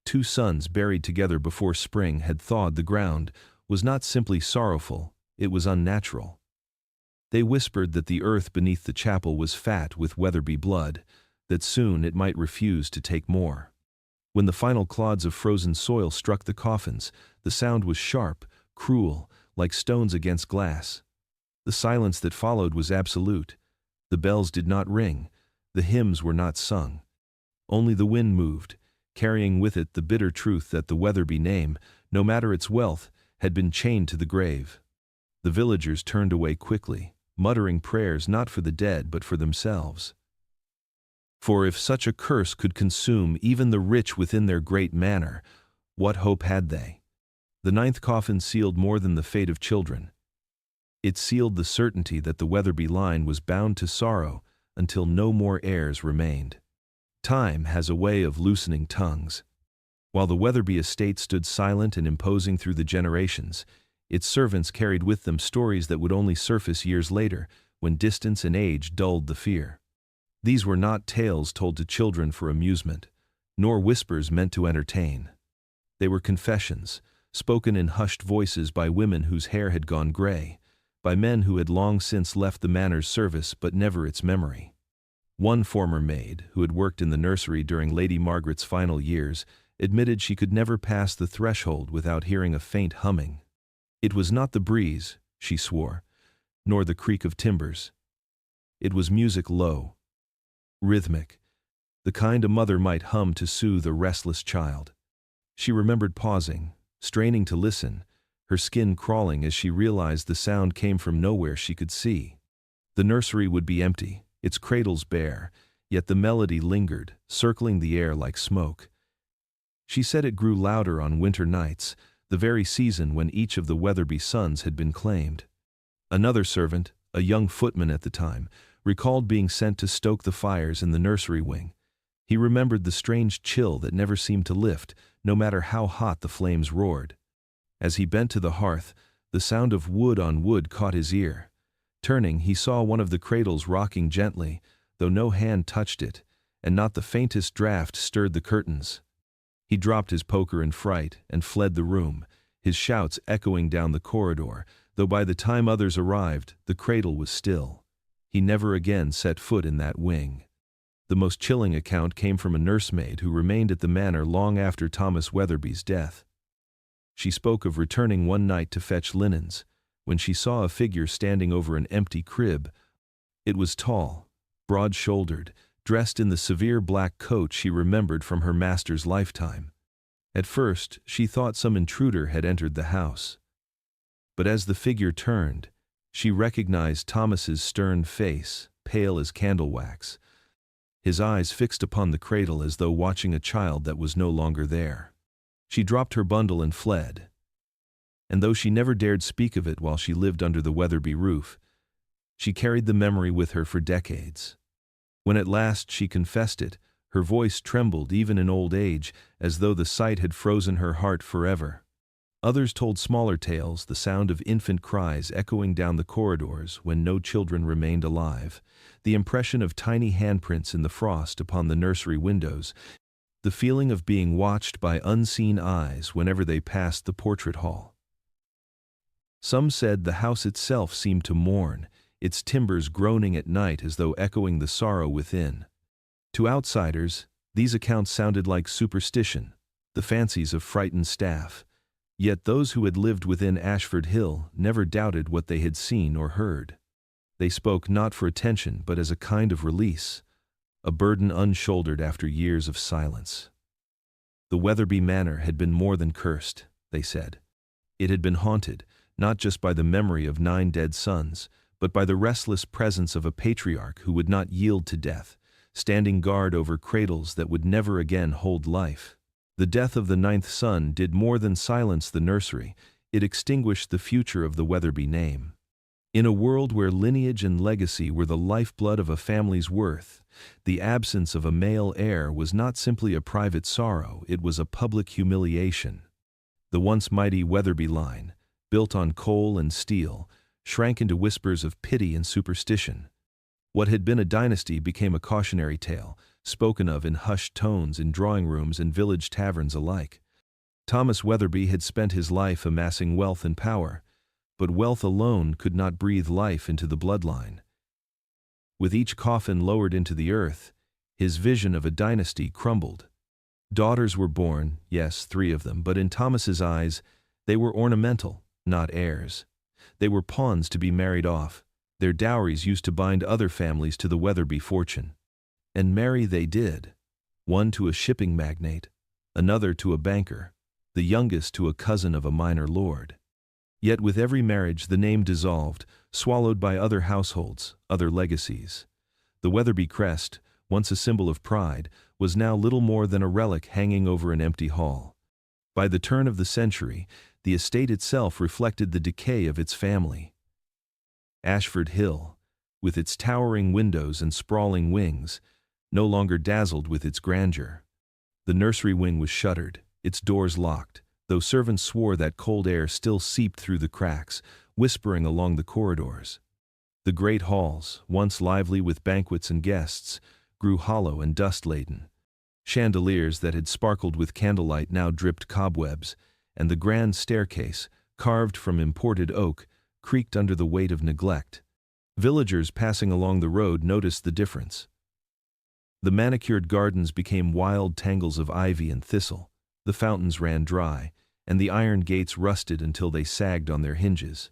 Two sons buried together before spring had thawed the ground was not simply sorrowful, it was unnatural. They whispered that the earth beneath the chapel was fat with Wetherby blood, that soon it might refuse to take more. When the final clods of frozen soil struck the coffins, the sound was sharp, cruel, like stones against glass. The silence that followed was absolute. The bells did not ring, the hymns were not sung. Only the wind moved, carrying with it the bitter truth that the Wetherby name, no matter its wealth, had been chained to the grave. The villagers turned away quickly, muttering prayers not for the dead but for themselves. For if such a curse could consume even the rich within their great manor, what hope had they? The 9th coffin sealed more than the fate of children. It sealed the certainty that the Wetherby line was bound to sorrow until no more heirs remained. Time has a way of loosening tongues. While the Wetherby estate stood silent and imposing through the generations, its servants carried with them stories that would only surface years later, when distance and age dulled the fear. These were not tales told to children for amusement, nor whispers meant to entertain. They were confessions, spoken in hushed voices by women whose hair had gone gray, by men who had long since left the manor's service but never its memory. One former maid, who had worked in the nursery during Lady Margaret's final years, admitted she could never pass the threshold without hearing a faint humming. It was not the breeze, she swore, nor the creak of timbers. It was music low, rhythmic, the kind a mother might hum to soothe a restless child. She remembered pausing, straining to listen, her skin crawling as she realized the sound came from nowhere she could see. The nursery would be empty, its cradles bare, yet the melody lingered, circling the air like smoke. She said it grew louder on winter nights, the very season when each of the Wetherby sons had been claimed. Another servant, a young footman at the time, recalled being sent to stoke the fires in the nursery wing. He remembered the strange chill that never seemed to lift, no matter how hot the flames roared. As he bent to the hearth, the sound of wood on wood caught his ear. Turning, he saw one of the cradles rocking gently, though no hand touched it, and not the faintest draught stirred the curtains. He dropped his poker in fright and fled the room, his shouts echoing down the corridor, though by the time others arrived, the cradle was still. He never again set foot in that wing. The most chilling account came from a nursemaid who remained at the manor long after Thomas Wetherby's death. She spoke of returning one night to fetch linens, when she saw a figure standing over an empty crib. It was tall, broad-shouldered, dressed in the severe black coat she remembered from her master's lifetime. At first, she thought some intruder had entered the house. But as the figure turned, she recognized Thomas's stern face, pale as candle wax, his eyes fixed upon the cradle as though watching a child that was no longer there. She dropped her bundle and fled. And though she never dared speak of it while she lived under the Wetherby roof, she carried the memory with her for decades. When at last she confessed it, her voice trembled even in old age, as though the sight had frozen her heart forever. Others told smaller tales, the sound of infant cries echoing down the corridors when no children remained alive, the impression of tiny handprints in the frost upon the nursery windows, the feeling of being watched by unseen eyes whenever they passed the portrait hall. Some said the house itself seemed to mourn, its timbers groaning at night as though echoing the sorrow within. To outsiders, these accounts sounded like superstition, the fancies of frightened staff. Yet those who had lived within Ashford Hill never doubted what they had seen or heard. They spoke not for attention but as a kind of release, a burden unshouldered after years of silence. The Wetherby manor had been more than cursed, they said. It had been haunted, not just by the memory of 9 dead sons, but by the restless presence of a patriarch who would not yield to death, standing guard over cradles that would never again hold life. The death of the 9th son did more than silence the nursery, it extinguished the future of the Wetherby name. In a world where lineage and legacy were the lifeblood of a family's worth, the absence of a male heir was not simply a private sorrow, it was a public humiliation. The once mighty Wetherby line, built on coal and steel, shrank into whispers of pity and superstition. What had been a dynasty became a cautionary tale, spoken of in hushed tones in drawing rooms and village taverns alike. Thomas Wetherby had spent his life amassing wealth and power, but wealth alone could not breathe life into the bloodline. With each coffin lowered into the earth, his vision of a dynasty crumbled. Daughters were born, yes, 3 of them, but in Thomas's eyes, they were ornamental, not heirs. They were pawns to be married off. Their dowries used to bind other families to the Wetherby fortune. And marry they did. One to a shipping magnate, another to a banker, the youngest to a cousin of a minor lord. Yet with every marriage the name dissolved, swallowed by other households, other legacies. The Wetherby crest, once a symbol of pride, was now little more than a relic hanging over an empty hall. By the turn of the century, the estate itself reflected the decay of its family. Ashford Hill, with its towering windows and sprawling wings, no longer dazzled with its grandeur. The nursery wing was shuttered, its doors locked, though servants swore that cold air still seeped through the cracks, whispering along the corridors. The great halls, once lively with banquets and guests, grew hollow and dust-laden. Chandeliers that had sparkled with candlelight now dripped cobwebs, and the grand staircase, carved from imported oak, creaked under the weight of neglect. Villagers passing along the road noticed the difference. The manicured gardens became wild tangles of ivy and thistle, the fountains ran dry, and the iron gates rusted until they sagged on their hinges.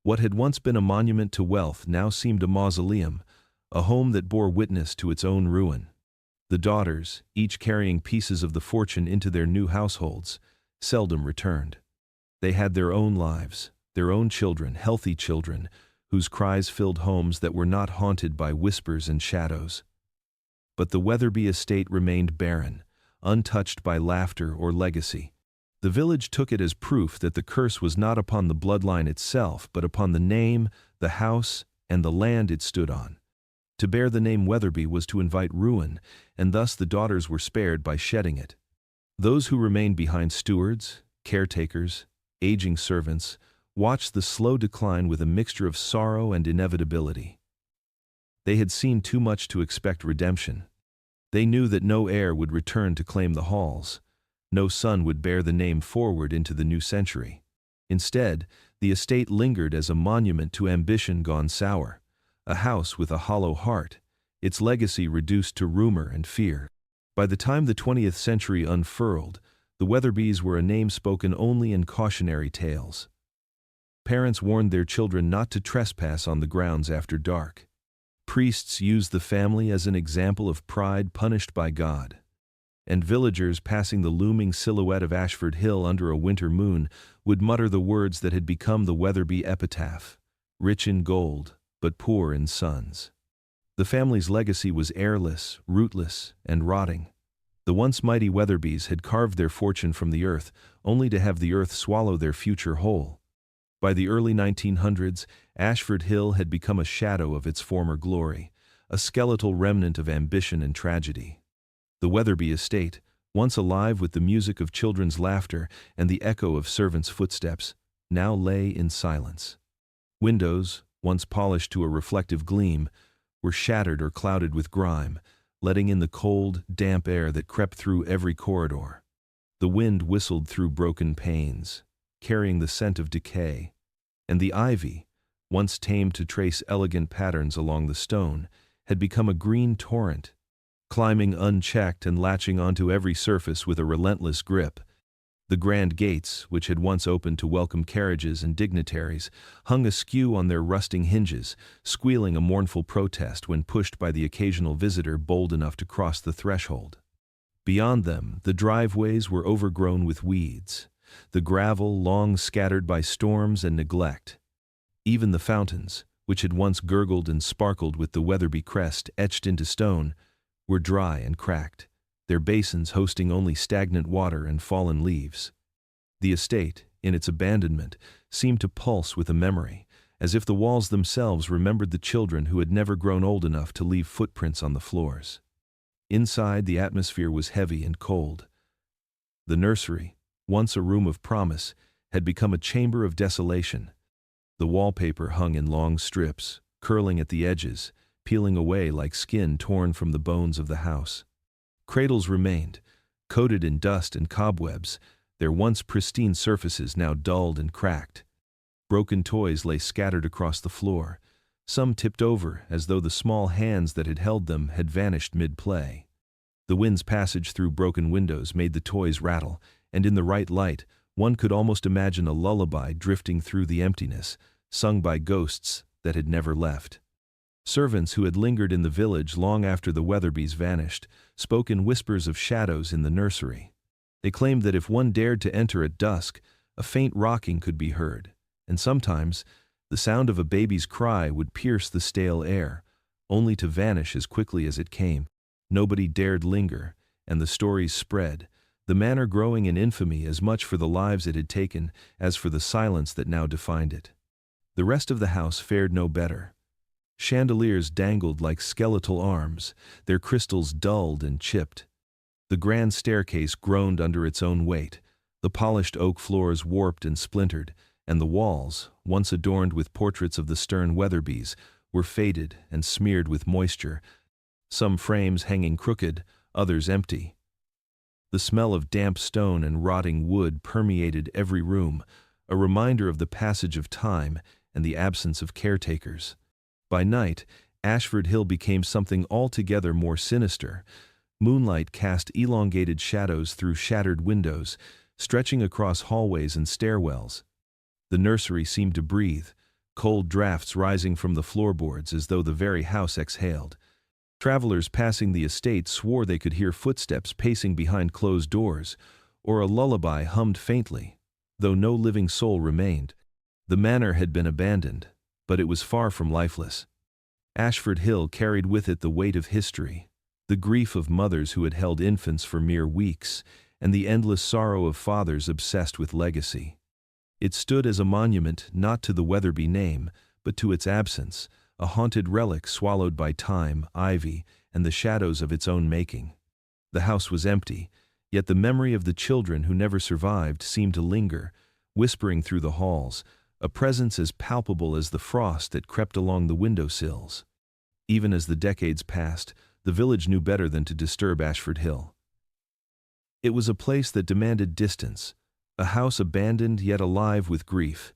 What had once been a monument to wealth now seemed a mausoleum, a home that bore witness to its own ruin. The daughters, each carrying pieces of the fortune into their new households, seldom returned. They had their own lives, their own children, healthy children, whose cries filled homes that were not haunted by whispers and shadows. But the Wetherby estate remained barren, untouched by laughter or legacy. The village took it as proof that the curse was not upon the bloodline itself, but upon the name, the house, and the land it stood on. To bear the name Wetherby was to invite ruin, and thus the daughters were spared by shedding it. Those who remained behind, stewards, caretakers, aging servants, watched the slow decline with a mixture of sorrow and inevitability. They had seen too much to expect redemption. They knew that no heir would return to claim the halls. No son would bear the name forward into the new century. Instead, the estate lingered as a monument to ambition gone sour, a house with a hollow heart, its legacy reduced to rumor and fear. By the time the 20th century unfurled, the Wetherbys were a name spoken only in cautionary tales. Parents warned their children not to trespass on the grounds after dark. Priests used the family as an example of pride punished by God. And villagers passing the looming silhouette of Ashford Hill under a winter moon would mutter the words that had become the Wetherby epitaph: rich in gold, but poor in sons. The family's legacy was heirless, rootless, and rotting. The once mighty Wetherbys had carved their fortune from the earth, only to have the earth swallow their future whole. By the early 1900s, Ashford Hill had become a shadow of its former glory, a skeletal remnant of ambition and tragedy. The Wetherby estate, once alive with the music of children's laughter and the echo of servants' footsteps, now lay in silence. Windows, once polished to a reflective gleam, were shattered or clouded with grime, letting in the cold, damp air that crept through every corridor. The wind whistled through broken panes, carrying the scent of decay, and the ivy, once tamed to trace elegant patterns along the stone, had become a green torrent, climbing unchecked and latching onto every surface with a relentless grip. The grand gates, which had once opened to welcome carriages and dignitaries, hung askew on their rusting hinges, squealing a mournful protest when pushed by the occasional visitor bold enough to cross the threshold. Beyond them, the driveways were overgrown with weeds, the gravel long scattered by storms and neglect. Even the fountains, which had once gurgled and sparkled with the Wetherby crest etched into stone, were dry and cracked, their basins hosting only stagnant water and fallen leaves. The estate, in its abandonment, seemed to pulse with a memory, as if the walls themselves remembered the children who had never grown old enough to leave footprints on the floors. Inside, the atmosphere was heavy and cold. The nursery, once a room of promise, had become a chamber of desolation. The wallpaper hung in long strips, curling at the edges, peeling away like skin torn from the bones of the house. Cradles remained, coated in dust and cobwebs, their once pristine surfaces now dulled and cracked. Broken toys lay scattered across the floor, some tipped over as though the small hands that had held them had vanished mid-play. The wind's passage through broken windows made the toys rattle, and in the right light, one could almost imagine a lullaby drifting through the emptiness, sung by ghosts that had never left. Servants who had lingered in the village long after the Wetherbys vanished spoke in whispers of shadows in the nursery. They claimed that if one dared to enter at dusk, a faint rocking could be heard, and sometimes the sound of a baby's cry would pierce the stale air, only to vanish as quickly as it came. Nobody dared linger, and the stories spread, the manor growing in infamy as much for the lives it had taken as for the silence that now defined it. The rest of the house fared no better. Chandeliers dangled like skeletal arms, their crystals dulled and chipped. The grand staircase groaned under its own weight, the polished oak floors warped and splintered, and the walls, once adorned with portraits of the stern Wetherbys, were faded and smeared with moisture, some frames hanging crooked, others empty. The smell of damp stone and rotting wood permeated every room, a reminder of the passage of time and the absence of caretakers. By night, Ashford Hill became something altogether more sinister. Moonlight cast elongated shadows through shattered windows, stretching across hallways and stairwells. The nursery seemed to breathe, cold drafts rising from the floorboards as though the very house exhaled. Travelers passing the estate swore they could hear footsteps pacing behind closed doors, or a lullaby hummed faintly, though no living soul remained. The manor had been abandoned, but it was far from lifeless. Ashford Hill carried with it the weight of history, the grief of mothers who had held infants for mere weeks, and the endless sorrow of fathers obsessed with legacy. It stood as a monument not to the Wetherby name, but to its absence, a haunted relic swallowed by time, ivy, and the shadows of its own making. The house was empty, yet the memory of the children who never survived seemed to linger, whispering through the halls, a presence as palpable as the frost that crept along the window-sills. Even as the decades passed, the village knew better than to disturb Ashford Hill. It was a place that demanded distance, a house abandoned yet alive with grief,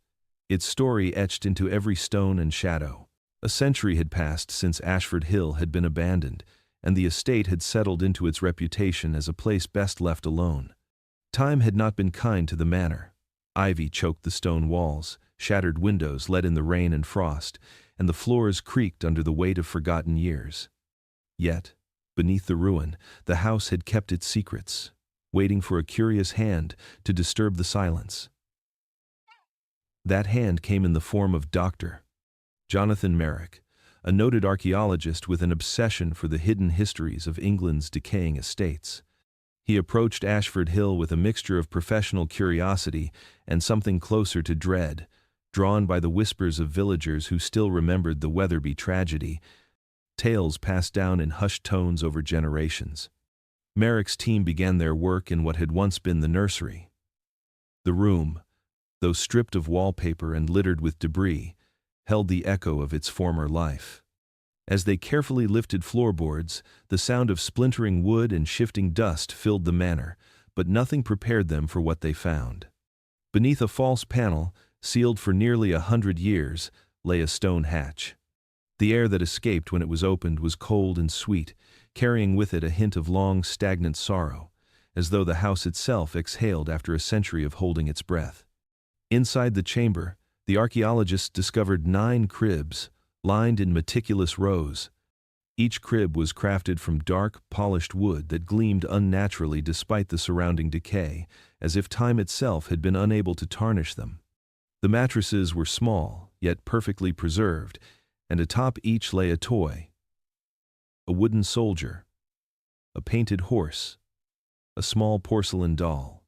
its story etched into every stone and shadow. A century had passed since Ashford Hill had been abandoned, and the estate had settled into its reputation as a place best left alone. Time had not been kind to the manor. Ivy choked the stone walls, shattered windows let in the rain and frost, and the floors creaked under the weight of forgotten years. Yet, beneath the ruin, the house had kept its secrets, waiting for a curious hand to disturb the silence. That hand came in the form of Dr. Jonathan Merrick, a noted archaeologist with an obsession for the hidden histories of England's decaying estates. He approached Ashford Hill with a mixture of professional curiosity and something closer to dread, drawn by the whispers of villagers who still remembered the Wetherby tragedy, tales passed down in hushed tones over generations. Merrick's team began their work in what had once been the nursery. The room, though stripped of wallpaper and littered with debris, held the echo of its former life. As they carefully lifted floorboards, the sound of splintering wood and shifting dust filled the manor, but nothing prepared them for what they found. Beneath a false panel, sealed for nearly 100 years, lay a stone hatch. The air that escaped when it was opened was cold and sweet, carrying with it a hint of long, stagnant sorrow, as though the house itself exhaled after a century of holding its breath. Inside the chamber, the archaeologists discovered 9 cribs, lined in meticulous rows. Each crib was crafted from dark, polished wood that gleamed unnaturally despite the surrounding decay, as if time itself had been unable to tarnish them. The mattresses were small, yet perfectly preserved, and atop each lay a toy: a wooden soldier, a painted horse, a small porcelain doll.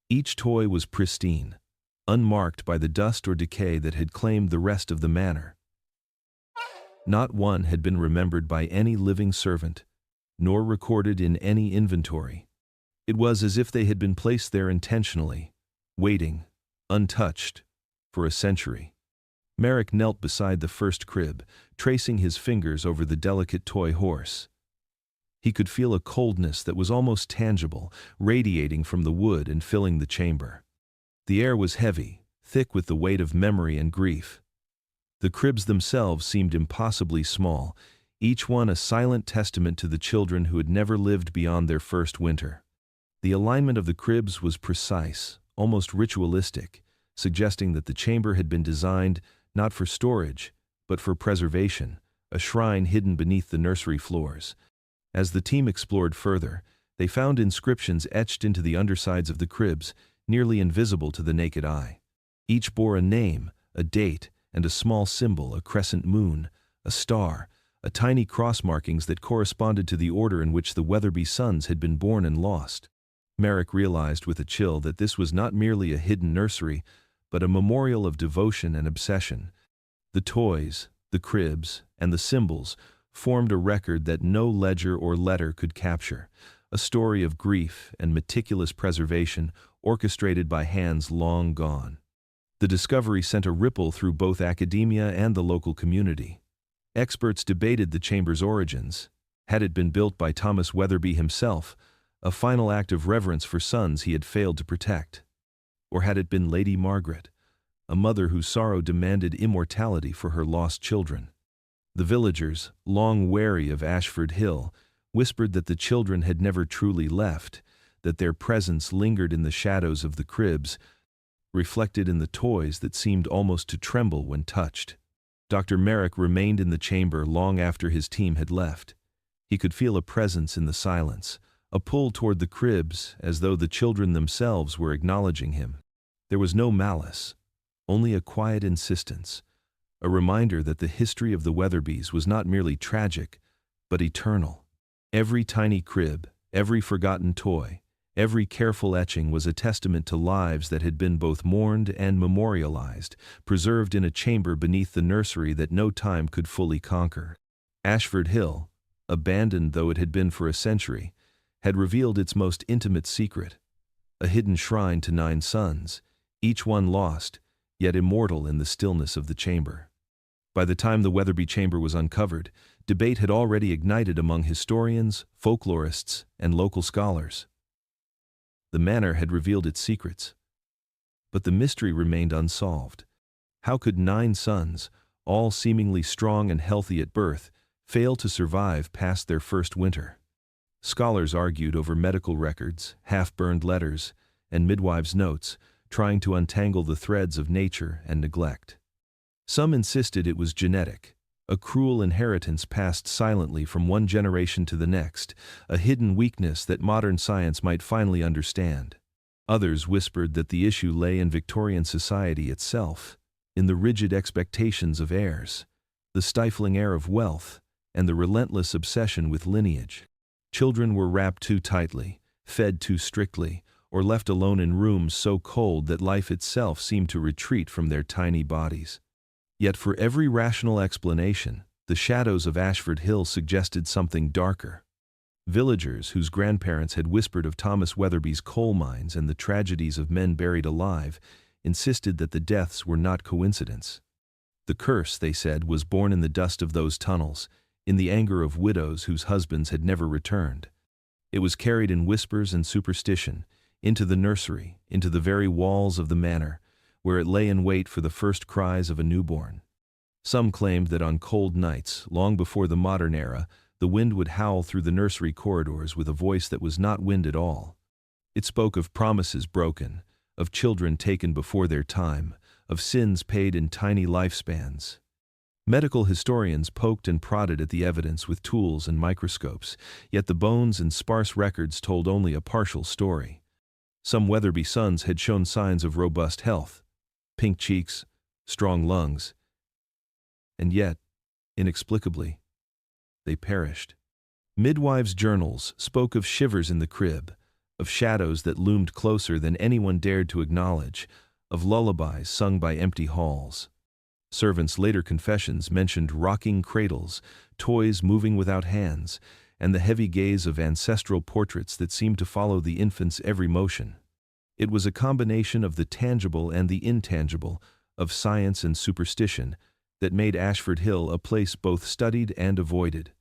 Each toy was pristine, unmarked by the dust or decay that had claimed the rest of the manor. Not one had been remembered by any living servant, nor recorded in any inventory. It was as if they had been placed there intentionally, waiting, untouched, for a century. Merrick knelt beside the first crib, tracing his fingers over the delicate toy horse. He could feel a coldness that was almost tangible, radiating from the wood and filling the chamber. The air was heavy, thick with the weight of memory and grief. The cribs themselves seemed impossibly small, each one a silent testament to the children who had never lived beyond their first winter. The alignment of the cribs was precise, almost ritualistic, suggesting that the chamber had been designed not for storage, but for preservation, a shrine hidden beneath the nursery floors. As the team explored further, they found inscriptions etched into the undersides of the cribs, nearly invisible to the naked eye. Each bore a name, a date, and a small symbol, a crescent moon, a star, a tiny cross markings that corresponded to the order in which the Wetherby sons had been born and lost. Merrick realized with a chill that this was not merely a hidden nursery, but a memorial of devotion and obsession. The toys, the cribs, and the symbols formed a record that no ledger or letter could capture, a story of grief and meticulous preservation orchestrated by hands long gone. The discovery sent a ripple through both academia and the local community. Experts debated the chamber's origins. Had it been built by Thomas Wetherby himself, a final act of reverence for sons he had failed to protect? Or had it been Lady Margaret, a mother whose sorrow demanded immortality for her lost children? The villagers, long wary of Ashford Hill, whispered that the children had never truly left, that their presence lingered in the shadows of the cribs, reflected in the toys that seemed almost to tremble when touched. Dr. Merrick remained in the chamber long after his team had left. He could feel a presence in the silence, a pull toward the cribs, as though the children themselves were acknowledging him. There was no malice, only a quiet insistence, a reminder that the history of the Wetherbys was not merely tragic, but eternal. Every tiny crib, every forgotten toy, every careful etching was a testament to lives that had been both mourned and memorialized, preserved in a chamber beneath the nursery that no time could fully conquer. Ashford Hill, abandoned though it had been for a century, had revealed its most intimate secret, a hidden shrine to 9 sons, each one lost, yet immortal in the stillness of the chamber. By the time the Wetherby chamber was uncovered, debate had already ignited among historians, folklorists, and local scholars. The manor had revealed its secrets, but the mystery remained unsolved. How could 9 sons, all seemingly strong and healthy at birth, fail to survive past their first winter? Scholars argued over medical records, half-burned letters, and midwives' notes, trying to untangle the threads of nature and neglect. Some insisted it was genetic, a cruel inheritance passed silently from one generation to the next, a hidden weakness that modern science might finally understand. Others whispered that the issue lay in Victorian society itself, in the rigid expectations of heirs, the stifling air of wealth, and the relentless obsession with lineage. Children were wrapped too tightly, fed too strictly, or left alone in rooms so cold that life itself seemed to retreat from their tiny bodies. Yet for every rational explanation, the shadows of Ashford Hill suggested something darker. Villagers whose grandparents had whispered of Thomas Wetherby's coal mines and the tragedies of men buried alive insisted that the deaths were not coincidence. The curse, they said, was born in the dust of those tunnels, in the anger of widows whose husbands had never returned. It was carried in whispers and superstition, into the nursery, into the very walls of the manor, where it lay in wait for the first cries of a newborn. Some claimed that on cold nights, long before the modern era, the wind would howl through the nursery corridors with a voice that was not wind at all. It spoke of promises broken, of children taken before their time, of sins paid in tiny lifespans. Medical historians poked and prodded at the evidence with tools and microscopes, yet the bones and sparse records told only a partial story. Some Wetherby sons had shown signs of robust health, pink cheeks, strong lungs, and yet, inexplicably, they perished. Midwives' journals spoke of shivers in the crib, of shadows that loomed closer than anyone dared to acknowledge, of lullabies sung by empty halls. Servants' later confessions mentioned rocking cradles, toys moving without hands, and the heavy gaze of ancestral portraits that seemed to follow the infant's every motion. It was a combination of the tangible and the intangible, of science and superstition, that made Ashford Hill a place both studied and avoided.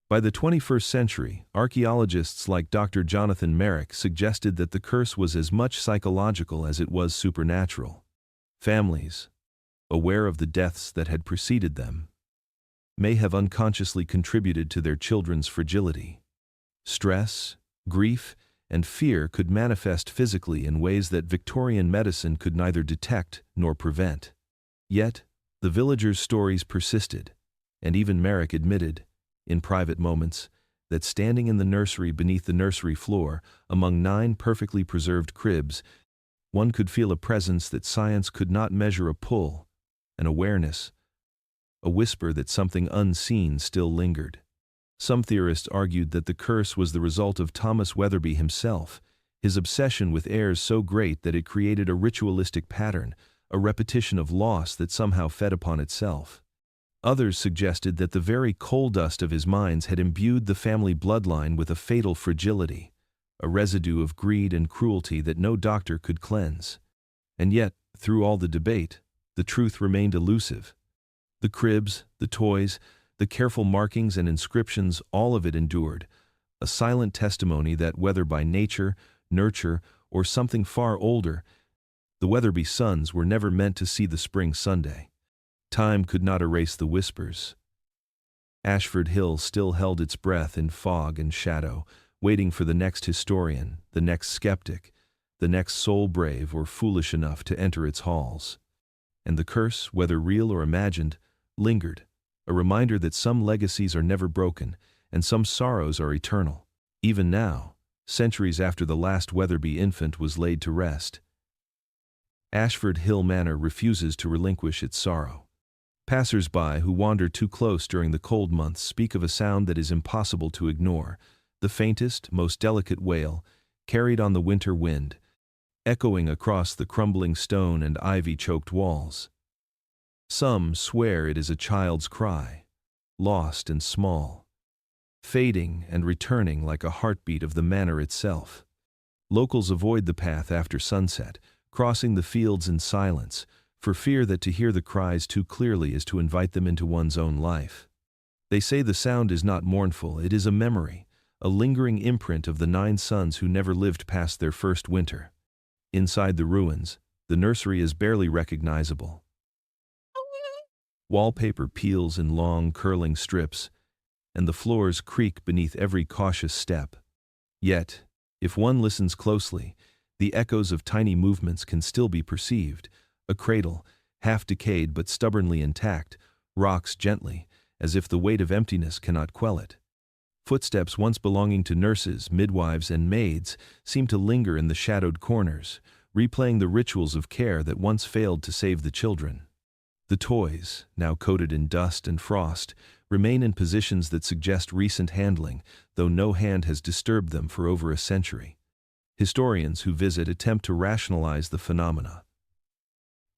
By the 21st century, archaeologists like Dr. Jonathan Merrick suggested that the curse was as much psychological as it was supernatural. Families, aware of the deaths that had preceded them, may have unconsciously contributed to their children's fragility. Stress, grief, and fear could manifest physically in ways that Victorian medicine could neither detect nor prevent. Yet, The villagers' stories persisted, and even Merrick admitted, in private moments, that standing in the nursery beneath the nursery floor, among 9 perfectly preserved cribs, one could feel a presence that science could not measure, a pull, an awareness, a whisper that something unseen still lingered. Some theorists argued that the curse was the result of Thomas Wetherby himself, his obsession with heirs so great that it created a ritualistic pattern, a repetition of loss that somehow fed upon itself. Others suggested that the very coal dust of his mines had imbued the family bloodline with a fatal fragility, a residue of greed and cruelty that no doctor could cleanse. And yet, through all the debate, the truth remained elusive. The cribs, the toys, the careful markings and inscriptions, all of it endured, a silent testimony that whether by nature, nurture, or something far older, the Wetherby sons were never meant to see the spring Sunday. Time could not erase the whispers. Ashford Hill still held its breath in fog and shadow, waiting for the next historian, the next skeptic, the next soul brave or foolish enough to enter its halls. And the curse, whether real or imagined, lingered, a reminder that some legacies are never broken, and some sorrows are eternal. Even now, centuries after the last Wetherby infant was laid to rest, Ashford Hill Manor refuses to relinquish its sorrow. Passers-by who wander too close during the cold months speak of a sound that is impossible to ignore, the faintest, most delicate wail, carried on the winter wind, echoing across the crumbling stone and ivy-choked walls. Some swear it is a child's cry, lost and small, fading and returning like a heartbeat of the manor itself. Locals avoid the path after sunset, crossing the fields in silence, for fear that to hear the cries too clearly is to invite them into one's own life. They say the sound is not mournful, it is a memory, a lingering imprint of the 9 sons who never lived past their first winter. Inside the ruins, the nursery is barely recognizable. Wallpaper peels in long, curling strips, and the floors creak beneath every cautious step. Yet, if one listens closely, the echoes of tiny movements can still be perceived. A cradle, half decayed but stubbornly intact, rocks gently, as if the weight of emptiness cannot quell it. Footsteps once belonging to nurses, midwives, and maids seem to linger in the shadowed corners, replaying the rituals of care that once failed to save the children. The toys, now coated in dust and frost, remain in positions that suggest recent handling, though no hand has disturbed them for over a century. Historians who visit attempt to rationalize the phenomena.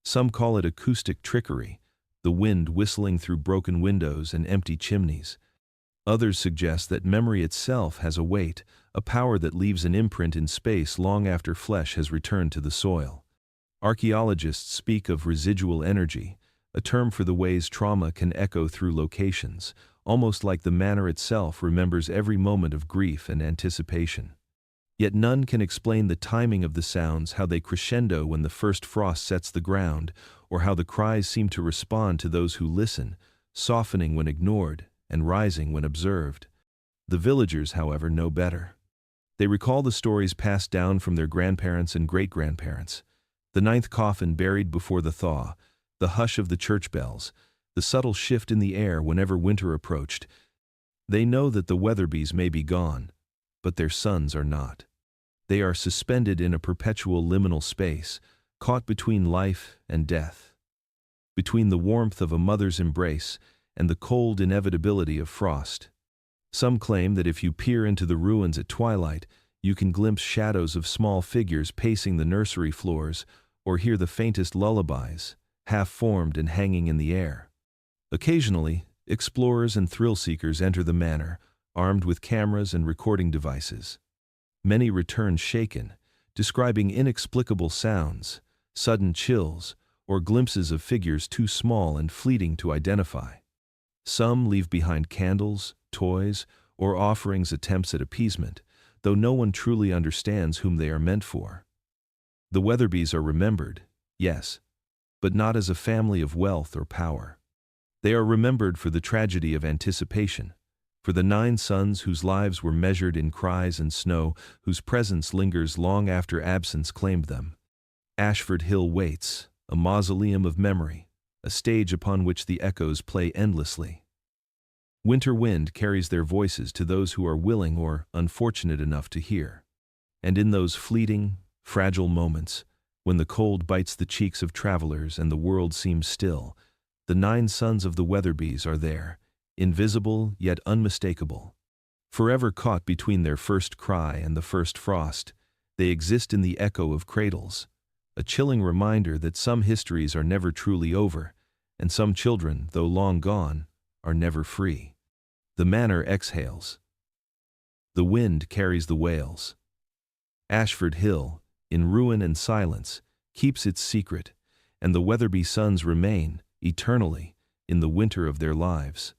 Some call it acoustic trickery, the wind whistling through broken windows and empty chimneys. Others suggest that memory itself has a weight, a power that leaves an imprint in space long after flesh has returned to the soil. Archaeologists speak of residual energy, a term for the ways trauma can echo through locations, almost like the manor itself remembers every moment of grief and anticipation. Yet none can explain the timing of the sounds, how they crescendo when the first frost sets the ground, or how the cries seem to respond to those who listen, softening when ignored and rising when observed. The villagers, however, know better. They recall the stories passed down from their grandparents and great-grandparents. The 9th coffin buried before the thaw, the hush of the church bells, the subtle shift in the air whenever winter approached. They know that the Wetherbys may be gone, but their sons are not. They are suspended in a perpetual liminal space, caught between life and death, between the warmth of a mother's embrace and the cold inevitability of frost. Some claim that if you peer into the ruins at twilight, you can glimpse shadows of small figures pacing the nursery floors, or hear the faintest lullabies, half-formed and hanging in the air. Occasionally, explorers and thrill-seekers enter the manor, armed with cameras and recording devices. Many return shaken, describing inexplicable sounds, sudden chills, or glimpses of figures too small and fleeting to identify. Some leave behind candles, toys, or offerings attempts at appeasement, though no one truly understands whom they are meant for. The Wetherbys are remembered, yes, but not as a family of wealth or power. They are remembered for the tragedy of anticipation, for the 9 sons whose lives were measured in cries and snow, whose presence lingers long after absence claimed them. Ashford Hill waits, a mausoleum of memory, a stage upon which the echoes play endlessly. Winter wind carries their voices to those who are willing or unfortunate enough to hear. And in those fleeting, fragile moments, when the cold bites the cheeks of travelers and the world seems still, the 9 sons of the Wetherbys are there, invisible yet unmistakable. Forever caught between their first cry and the first frost, they exist in the echo of cradles, a chilling reminder that some histories are never truly over, and some children, though long gone, are never free. The manor exhales. The wind carries the wails. Ashford Hill, in ruin and silence, keeps its secret, and the Weatherby sons remain, eternally, in the winter of their lives.